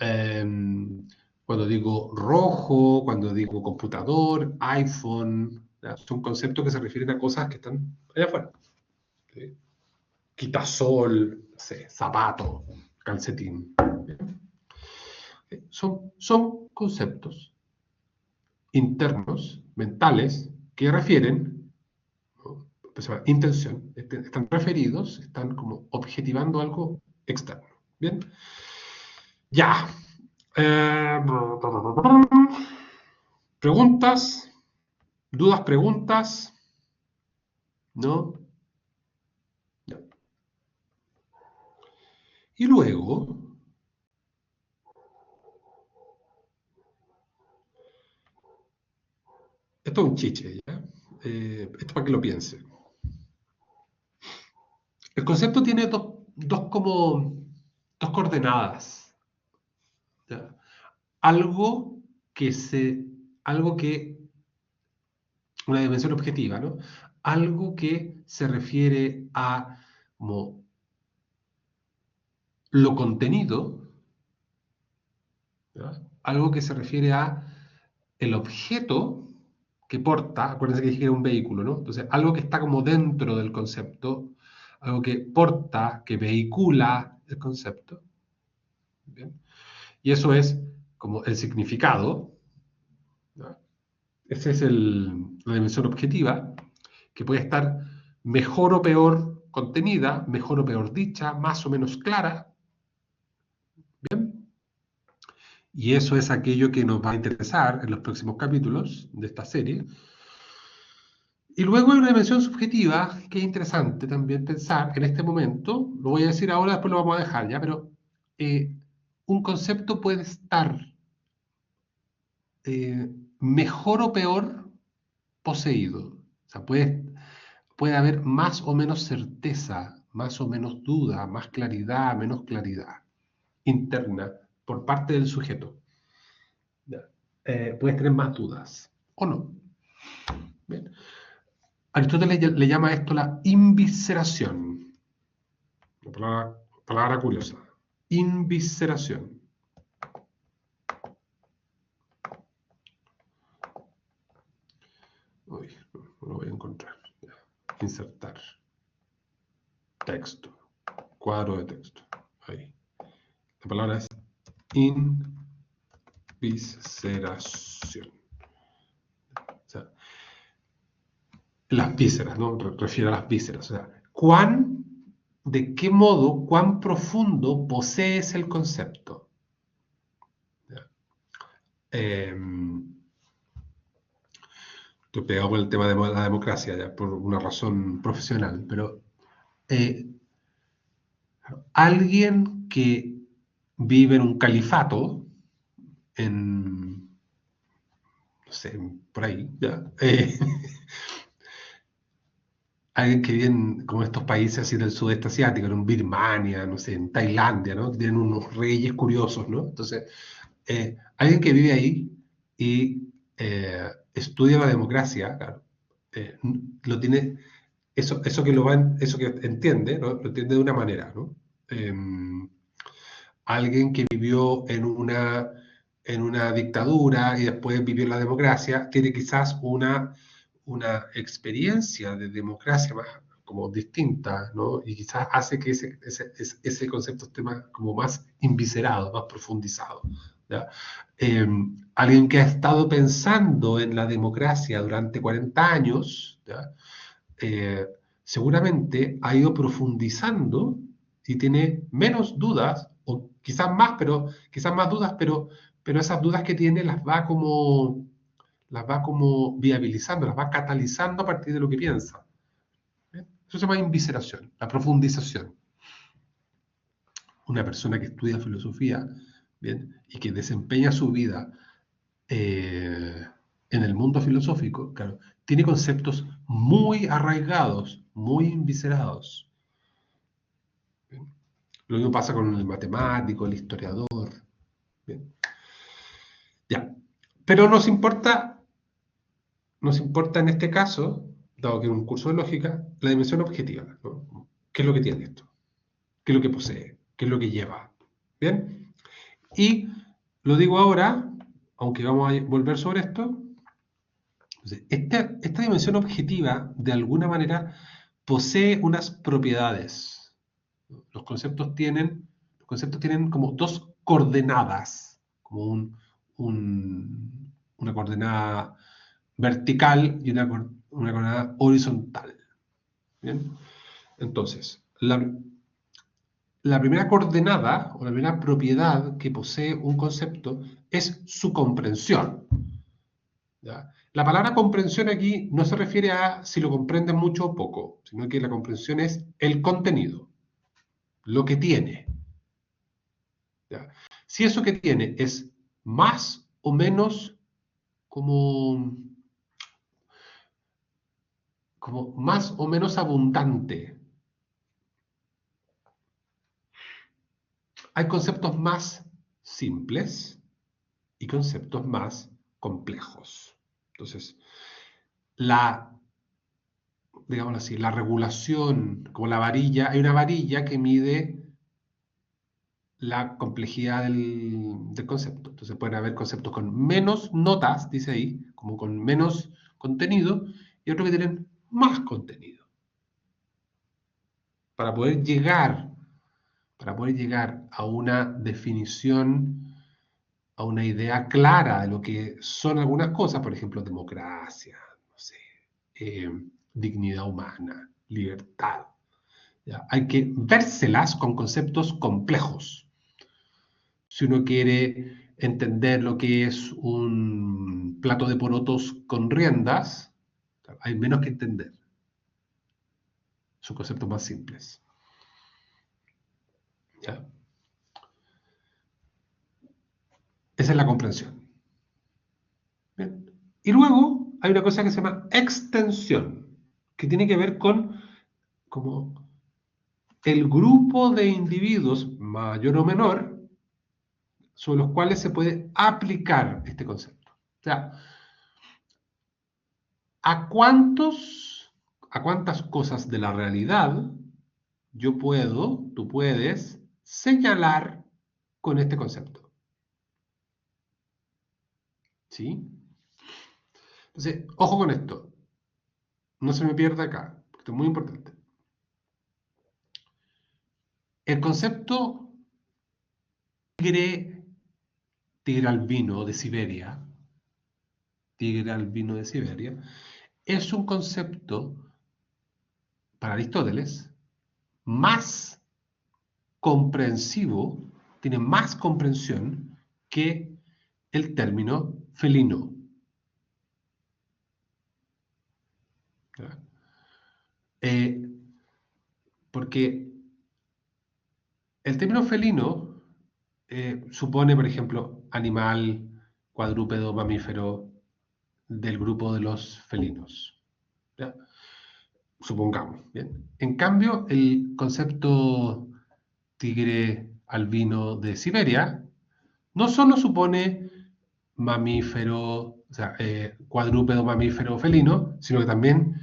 cuando digo rojo, cuando digo computador, iPhone, ¿ya? Son conceptos que se refieren a cosas que están allá afuera, ¿sí? Quitasol, no sé, zapato, calcetín. Son conceptos internos, mentales, que refieren, ¿no? Se llama intención, están referidos, están como objetivando algo externo. Bien, ya. Eh, preguntas, dudas, preguntas, ¿no? Ya. Y luego, esto es un chiche, ¿ya? Esto para que lo piense. El concepto tiene dos coordenadas, ¿ya? Algo que algo que, una dimensión objetiva, ¿no? Algo que se refiere a como lo contenido, ¿ya? Algo que se refiere a el objeto que porta, acuérdense que dije que era un vehículo, ¿no? Entonces, algo que está como dentro del concepto, algo que porta, que vehicula el concepto, ¿bien? Y eso es como el significado, ¿ya? Esa es la dimensión objetiva, que puede estar mejor o peor contenida, mejor o peor dicha, más o menos clara, ¿bien? Y eso es aquello que nos va a interesar en los próximos capítulos de esta serie. Y luego hay una dimensión subjetiva que es interesante también pensar en este momento, lo voy a decir ahora, después lo vamos a dejar ya, pero eh, un concepto puede estar eh, mejor o peor poseído. O sea, puede haber más o menos certeza, más o menos duda, más claridad, menos claridad interna por parte del sujeto. Puedes tener más dudas, o no. Bien. Aristóteles le llama a esto la invisceración. Una palabra curiosa. Invisceración. Uy, no lo voy a encontrar. Insertar. Texto. Cuadro de texto. Ahí. La palabra es invisceración. O sea, las vísceras, ¿no? Refiere a las vísceras. O sea, de qué modo, cuán profundo posees el concepto. Estoy pegado con el tema de la democracia, ya, por una razón profesional, pero alguien que vive en un califato, no sé, por ahí, ya, alguien que vive en como estos países así del sudeste asiático, en Birmania, no sé, en Tailandia, ¿no? Que tienen unos reyes curiosos, ¿no? Entonces, alguien que vive ahí y estudia la democracia, claro, lo tiene, eso eso que entiende, ¿no? Lo entiende de una manera, ¿no? Alguien que vivió en una dictadura y después vivió en la democracia, tiene quizás una experiencia de democracia más como distinta, ¿no? Y quizás hace que ese concepto esté más, como más inviscerado, más profundizado, ¿ya? Alguien que ha estado pensando en la democracia durante 40 años, ¿ya? Seguramente ha ido profundizando y tiene menos dudas, o quizás más, pero quizás más dudas, pero esas dudas que tiene las va como viabilizando, las va catalizando a partir de lo que piensa. ¿Bien? Eso se llama invisceración, la profundización. Una persona que estudia filosofía, ¿bien? Y que desempeña su vida en el mundo filosófico, claro, tiene conceptos muy arraigados, muy inviscerados. ¿Bien? Lo mismo pasa con el matemático, el historiador. ¿Bien? Ya. Pero nos importa en este caso, dado que es un curso de lógica, la dimensión objetiva, ¿no? ¿Qué es lo que tiene esto? ¿Qué es lo que posee? ¿Qué es lo que lleva? ¿Bien? Y lo digo ahora, aunque vamos a volver sobre esto. Esta dimensión objetiva, de alguna manera, posee unas propiedades. Los conceptos tienen como dos coordenadas, como una coordenada vertical y una coordenada horizontal. ¿Bien? Entonces, la primera coordenada o la primera propiedad que posee un concepto es su comprensión. ¿Ya? La palabra comprensión aquí no se refiere a si lo comprenden mucho o poco, sino que la comprensión es el contenido, lo que tiene. ¿Ya? Si eso que tiene es más o menos como más o menos abundante. Hay conceptos más simples y conceptos más complejos. Entonces, digámoslo así, la regulación, como la varilla, hay una varilla que mide la complejidad del concepto. Entonces pueden haber conceptos con menos notas, dice ahí, como con menos contenido, y otros que tienen más contenido. Para poder llegar, a una definición, a una idea clara de lo que son algunas cosas, por ejemplo, democracia, no sé, dignidad humana, libertad. ¿Ya? Hay que vérselas con conceptos complejos. Si uno quiere entender lo que es un plato de porotos con riendas, hay menos que entender. Son conceptos más simples. ¿Ya? Esa es la comprensión. ¿Bien? Y luego hay una cosa que se llama extensión, que tiene que ver con como el grupo de individuos mayor o menor sobre los cuales se puede aplicar este concepto. O sea, ¿a cuántas cosas de la realidad tú puedes señalar con este concepto? ¿Sí? Entonces, ojo con esto. No se me pierda acá, porque esto es muy importante. El concepto tigre albino de Siberia, es un concepto, para Aristóteles, más comprensivo, tiene más comprensión que el término felino. ¿Ya? Porque el término felino supone, por ejemplo, animal, cuadrúpedo, mamífero del grupo de los felinos. ¿Ya? Supongamos. ¿Bien? En cambio, el concepto tigre albino de Siberia no solo supone mamífero, o sea, cuadrúpedo, mamífero, felino, sino que también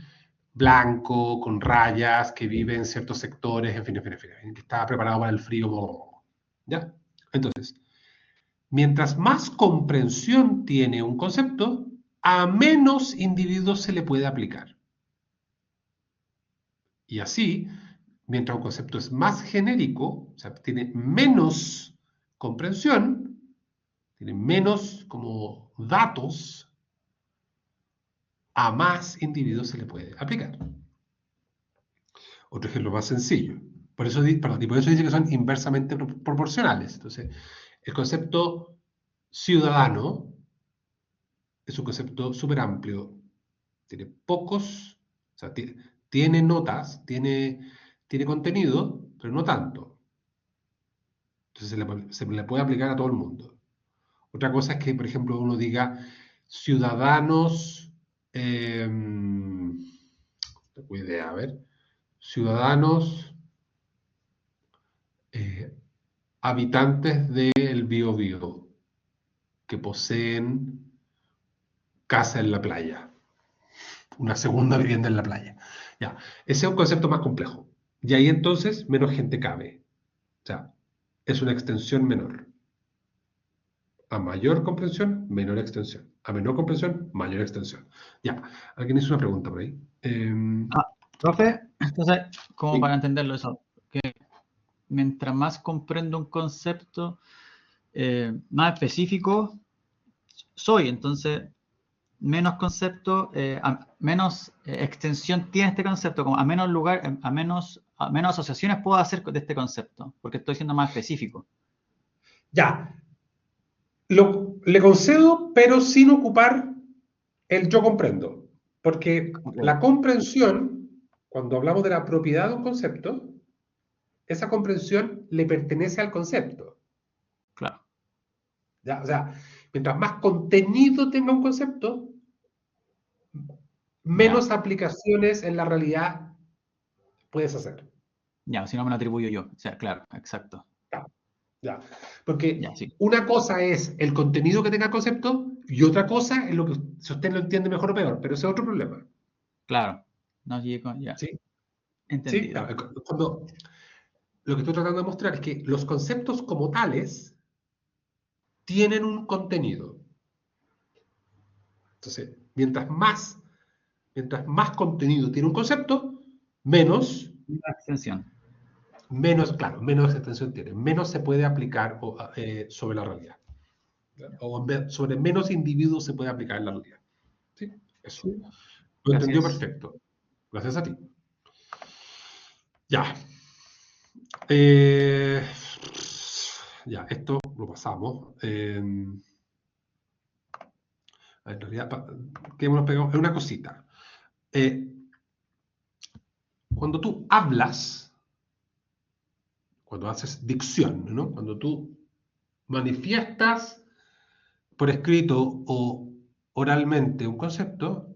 blanco, con rayas, que vive en ciertos sectores, en fin, que está preparado para el frío. ¿Ya? Entonces, mientras más comprensión tiene un concepto, a menos individuos se le puede aplicar. Y así, mientras un concepto es más genérico, o sea, tiene menos comprensión, tiene menos como datos, a más individuos se le puede aplicar. Otro ejemplo más sencillo. Por eso, perdón, y por eso dice que son inversamente proporcionales. Entonces, el concepto ciudadano es un concepto súper amplio. Tiene pocos, o sea, tiene notas, tiene contenido, pero no tanto. Entonces se le puede aplicar a todo el mundo. Otra cosa es que, por ejemplo, uno diga ciudadanos, tengo idea, a ver, ciudadanos habitantes del Biobío que poseen casa en la playa, una segunda vivienda en la playa. Ya, ese es un concepto más complejo. Y ahí entonces menos gente cabe. O sea, es una extensión menor. A mayor comprensión, menor extensión. A menor comprensión, mayor extensión. Ya, alguien hizo una pregunta por ahí. Profe, entonces, como Sí. para entenderlo eso, que mientras más comprendo un concepto más específico soy, entonces menos concepto, menos extensión tiene este concepto, como a menos lugar, a menos asociaciones puedo hacer de este concepto, porque estoy siendo más específico. Ya, le concedo, pero sin ocupar el yo comprendo. Porque Okay. la comprensión, cuando hablamos de la propiedad de un concepto, esa comprensión le pertenece al concepto. Claro. ¿Ya? O sea, mientras más contenido tenga un concepto, menos aplicaciones en la realidad puedes hacer. Ya, si no me lo atribuyo yo. O sea, claro, exacto. Ya, ya. Porque Ya, sí. una cosa es el contenido que tenga el concepto y otra cosa es lo que, si usted lo entiende mejor o peor, pero ese es otro problema. Claro. No llegué con, ya. ¿Sí? ¿Sí? Entendido. Lo que estoy tratando de mostrar es que los conceptos como tales tienen un contenido. Entonces, mientras más contenido tiene un concepto, menos Una extensión. claro, menos extensión tiene, menos se puede aplicar sobre la realidad. O sobre menos individuos se puede aplicar en la realidad. ¿Sí? Eso. Sí. Lo entendió Gracias. perfecto. Gracias a ti. Ya. Eh, ya, esto lo pasamos. En realidad, ¿qué hemos pegado? Es una cosita. Cuando tú hablas, cuando haces dicción, ¿no? Cuando tú manifiestas por escrito o oralmente un concepto,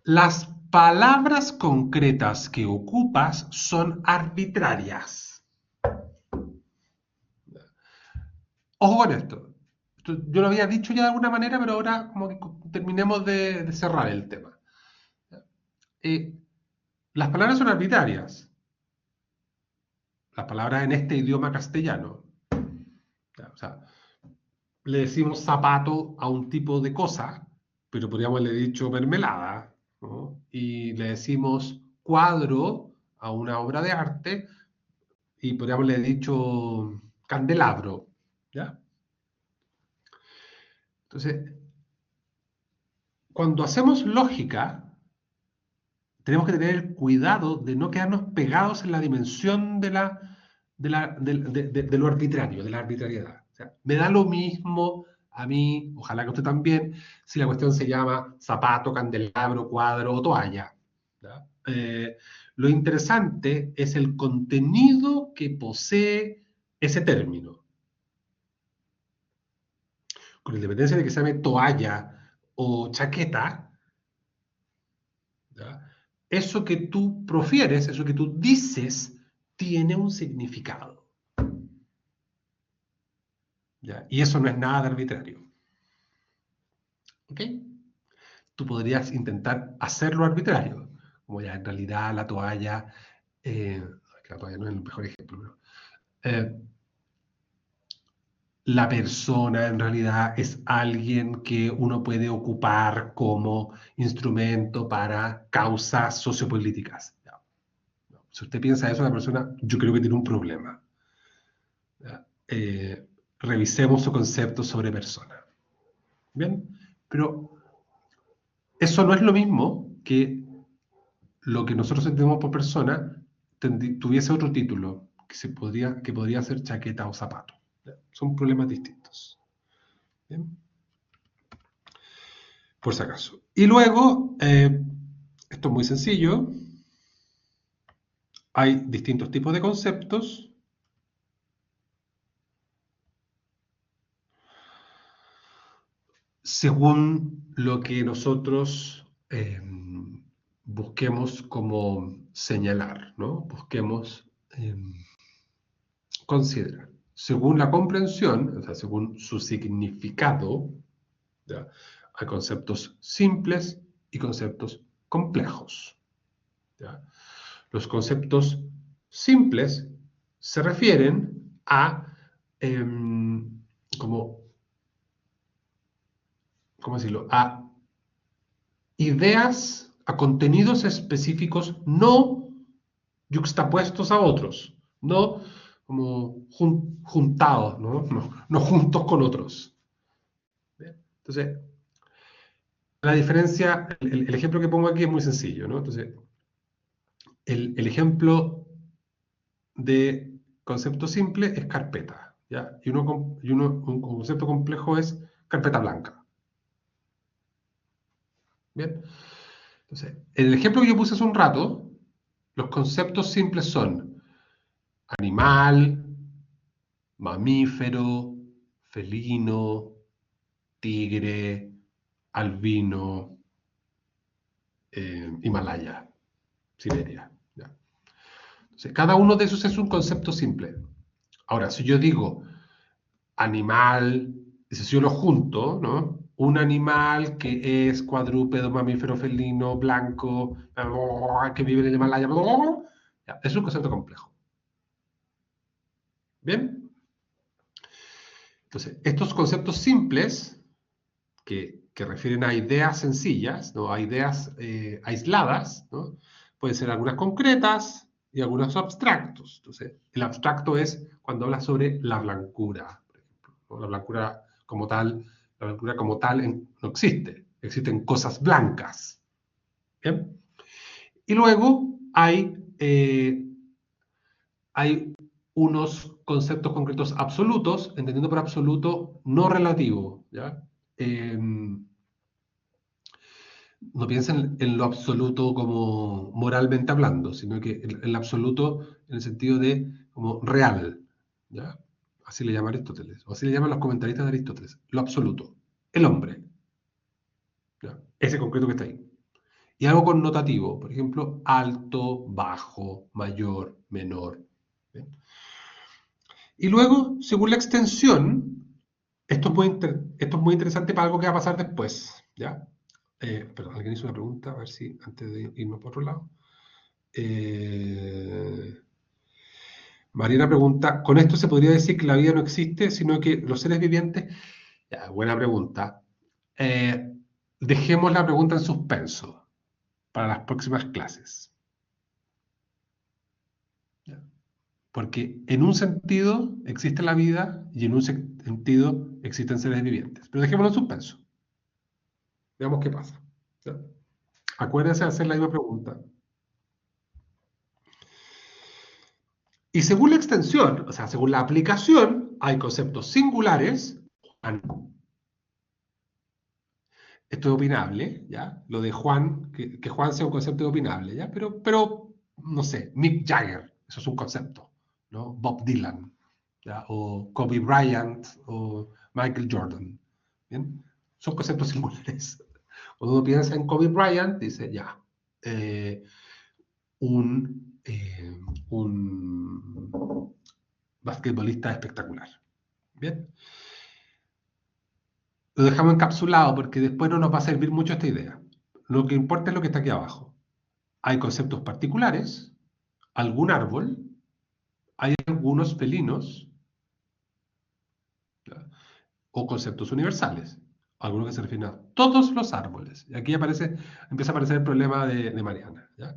las palabras concretas que ocupas son arbitrarias. Ojo con esto. Yo lo había dicho ya de alguna manera, pero ahora como que terminemos de cerrar el tema. Las palabras son arbitrarias. Las palabras en este idioma castellano. O sea, le decimos zapato a un tipo de cosa, pero podríamos haberle dicho mermelada, ¿no? Y le decimos cuadro a una obra de arte y podríamos haberle dicho candelabro, ¿ya? Entonces, cuando hacemos lógica, tenemos que tener el cuidado de no quedarnos pegados en la dimensión de lo arbitrario, de la arbitrariedad. O sea, me da lo mismo a mí, ojalá que a usted también, si la cuestión se llama zapato, candelabro, cuadro o toalla. ¿Ya? Lo interesante es el contenido que posee ese término. Con independencia de que se llame toalla o chaqueta, ¿ya? Eso que tú profieres, eso que tú dices, tiene un significado. ¿Ya? Y eso no es nada de arbitrario. ¿Ok? Tú podrías intentar hacerlo arbitrario, como ya en realidad la toalla, que la toalla no es el mejor ejemplo, pero, la persona en realidad es alguien que uno puede ocupar como instrumento para causas sociopolíticas. ¿Ya? Si usted piensa eso, la persona, yo creo que tiene un problema. ¿Ya? Revisemos su concepto sobre persona. Bien, pero eso no es lo mismo que lo que nosotros entendemos por persona tuviese otro título que podría ser chaqueta o zapato. ¿Ya? Son problemas distintos. Bien, por si acaso. Y luego, esto es muy sencillo. Hay distintos tipos de conceptos. Según lo que nosotros busquemos como señalar, ¿no? Busquemos considerar. Según la comprensión, o sea, según su significado, ¿ya? Hay conceptos simples y conceptos complejos. ¿Ya? Los conceptos simples se refieren a como ¿cómo decirlo? A ideas, a contenidos específicos no yuxtapuestos a otros, no como juntados, ¿no? No juntos con otros. ¿Bien? Entonces, la diferencia, el ejemplo que pongo aquí es muy sencillo, ¿no? Entonces, el ejemplo de concepto simple es carpeta, ¿ya? Un concepto complejo es carpeta blanca. Bien. Entonces, el ejemplo que yo puse hace un rato, los conceptos simples son animal, mamífero, felino, tigre, albino, Himalaya, Siberia. ¿Ya? Entonces, cada uno de esos es un concepto simple. Ahora, si yo digo animal, si yo lo junto, ¿no? Un animal que es cuadrúpedo, mamífero, felino, blanco, que vive en el Himalaya, ya, es un concepto complejo. ¿Bien? Entonces, estos conceptos simples, que refieren a ideas sencillas, ¿no? A ideas aisladas, ¿no? Pueden ser algunas concretas y algunos abstractos. Entonces, el abstracto es cuando habla sobre la blancura, por ejemplo, ¿no? La blancura como tal no existe. Existen cosas blancas. ¿Bien? Y luego hay unos conceptos concretos absolutos, entendiendo por absoluto no relativo, ¿ya? No piensen en lo absoluto como moralmente hablando, sino que el absoluto en el sentido de como real, ¿ya? Así le llama Aristóteles, o así le llaman los comentaristas de Aristóteles, lo absoluto, el hombre, ¿ya? Ese concreto que está ahí. Y algo connotativo, por ejemplo, alto, bajo, mayor, menor. ¿Bien? Y luego, según la extensión, esto es muy interesante para algo que va a pasar después, ¿ya? Perdón, alguien hizo una pregunta, a ver si antes de irnos por otro lado. Mariana pregunta, ¿con esto se podría decir que la vida no existe, sino que los seres vivientes? Ya, buena pregunta. Dejemos la pregunta en suspenso para las próximas clases. ¿Ya? Porque en un sentido existe la vida y en un sentido existen seres vivientes. Pero dejémoslo en suspenso. Veamos qué pasa. ¿Ya? Acuérdense de hacer la misma pregunta. Y según la extensión, o sea, según la aplicación, hay conceptos singulares. Esto es opinable, ¿ya? Lo de Juan, que Juan sea un concepto opinable, ¿ya? Pero, no sé, Mick Jagger, eso es un concepto, ¿no? Bob Dylan, ¿ya? O Kobe Bryant, o Michael Jordan, ¿bien? Son conceptos singulares. Cuando uno piensa en Kobe Bryant, dice, ya, un basquetbolista espectacular, ¿bien? Lo dejamos encapsulado porque después no nos va a servir mucho esta idea. Lo que importa es lo que está aquí abajo. Hay conceptos particulares, algún árbol, hay algunos felinos, ¿ya? O conceptos universales, algunos que se refieren a todos los árboles. Y aquí empieza a aparecer el problema de Mariana, ¿ya?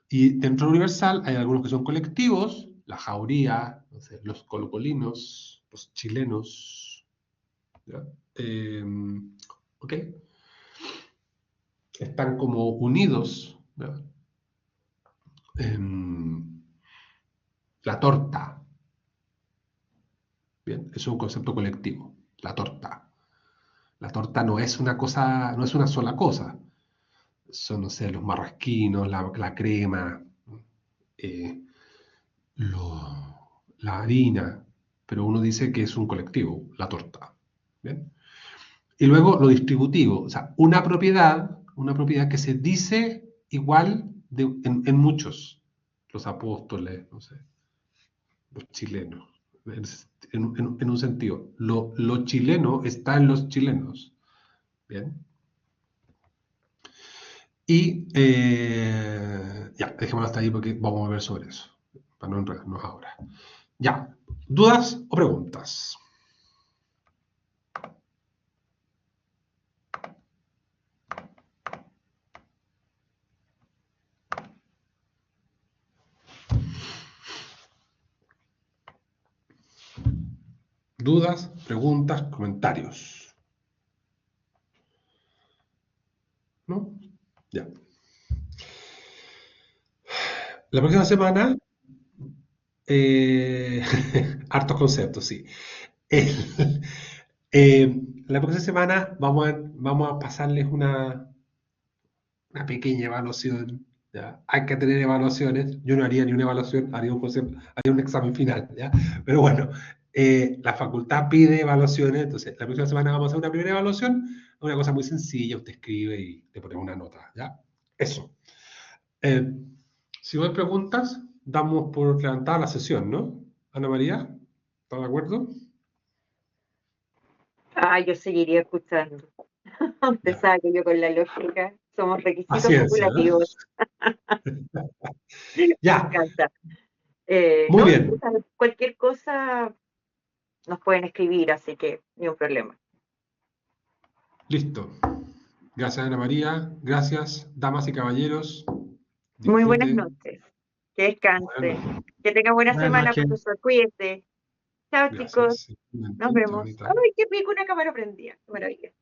Y dentro del universal hay algunos que son colectivos, la jauría, no sé, los colocolinos, los chilenos, ¿ya? ¿Ok? Están como unidos, ¿ya? La torta, bien, es un concepto colectivo, la torta. La torta no es una cosa, no es una sola cosa. Son, no sé, los marrasquinos, la crema, eh, la harina, pero uno dice que es un colectivo, la torta. ¿Bien? Y luego lo distributivo, o sea, una propiedad que se dice igual en muchos, los apóstoles, no sé, los chilenos, en un sentido. Lo chileno está en los chilenos. Bien. Y ya, dejémoslo hasta ahí porque vamos a ver sobre eso, para no enredarnos ahora. Ya, ¿dudas o preguntas? ¿Dudas, preguntas, comentarios? ¿No? Ya. La próxima semana, eh, hartos conceptos, sí. El- la próxima semana vamos a pasarles una pequeña evaluación, ¿ya? Hay que tener evaluaciones. Yo no haría ni una evaluación, haría un concepto, haría un examen final, ¿ya? Pero bueno, la facultad pide evaluaciones, entonces la próxima semana vamos a hacer una primera evaluación, una cosa muy sencilla, usted escribe y le ponemos una nota, ¿ya? Eso. Eh, si no hay preguntas, damos por levantada la sesión, ¿no? Ana María, ¿está de acuerdo? Ah, yo seguiría escuchando. Usted Ya. sabe que yo con la lógica somos requisitos Paciencia, ¿eh? populativos. Me Ya, encanta. muy No, bien. cualquier cosa nos pueden escribir, así que ni un problema. Listo. Gracias, Ana María. Gracias, damas y caballeros. Muy buenas Disfruten. noches. Que Buenas descanse. noches. Que tenga buena Buenas semana, noches. profesor. Cuídese. Chao, chicos. Gracias. Nos Igualmente. Chao, vemos. Anita. Ay, qué pico una cámara prendida. Qué maravilla.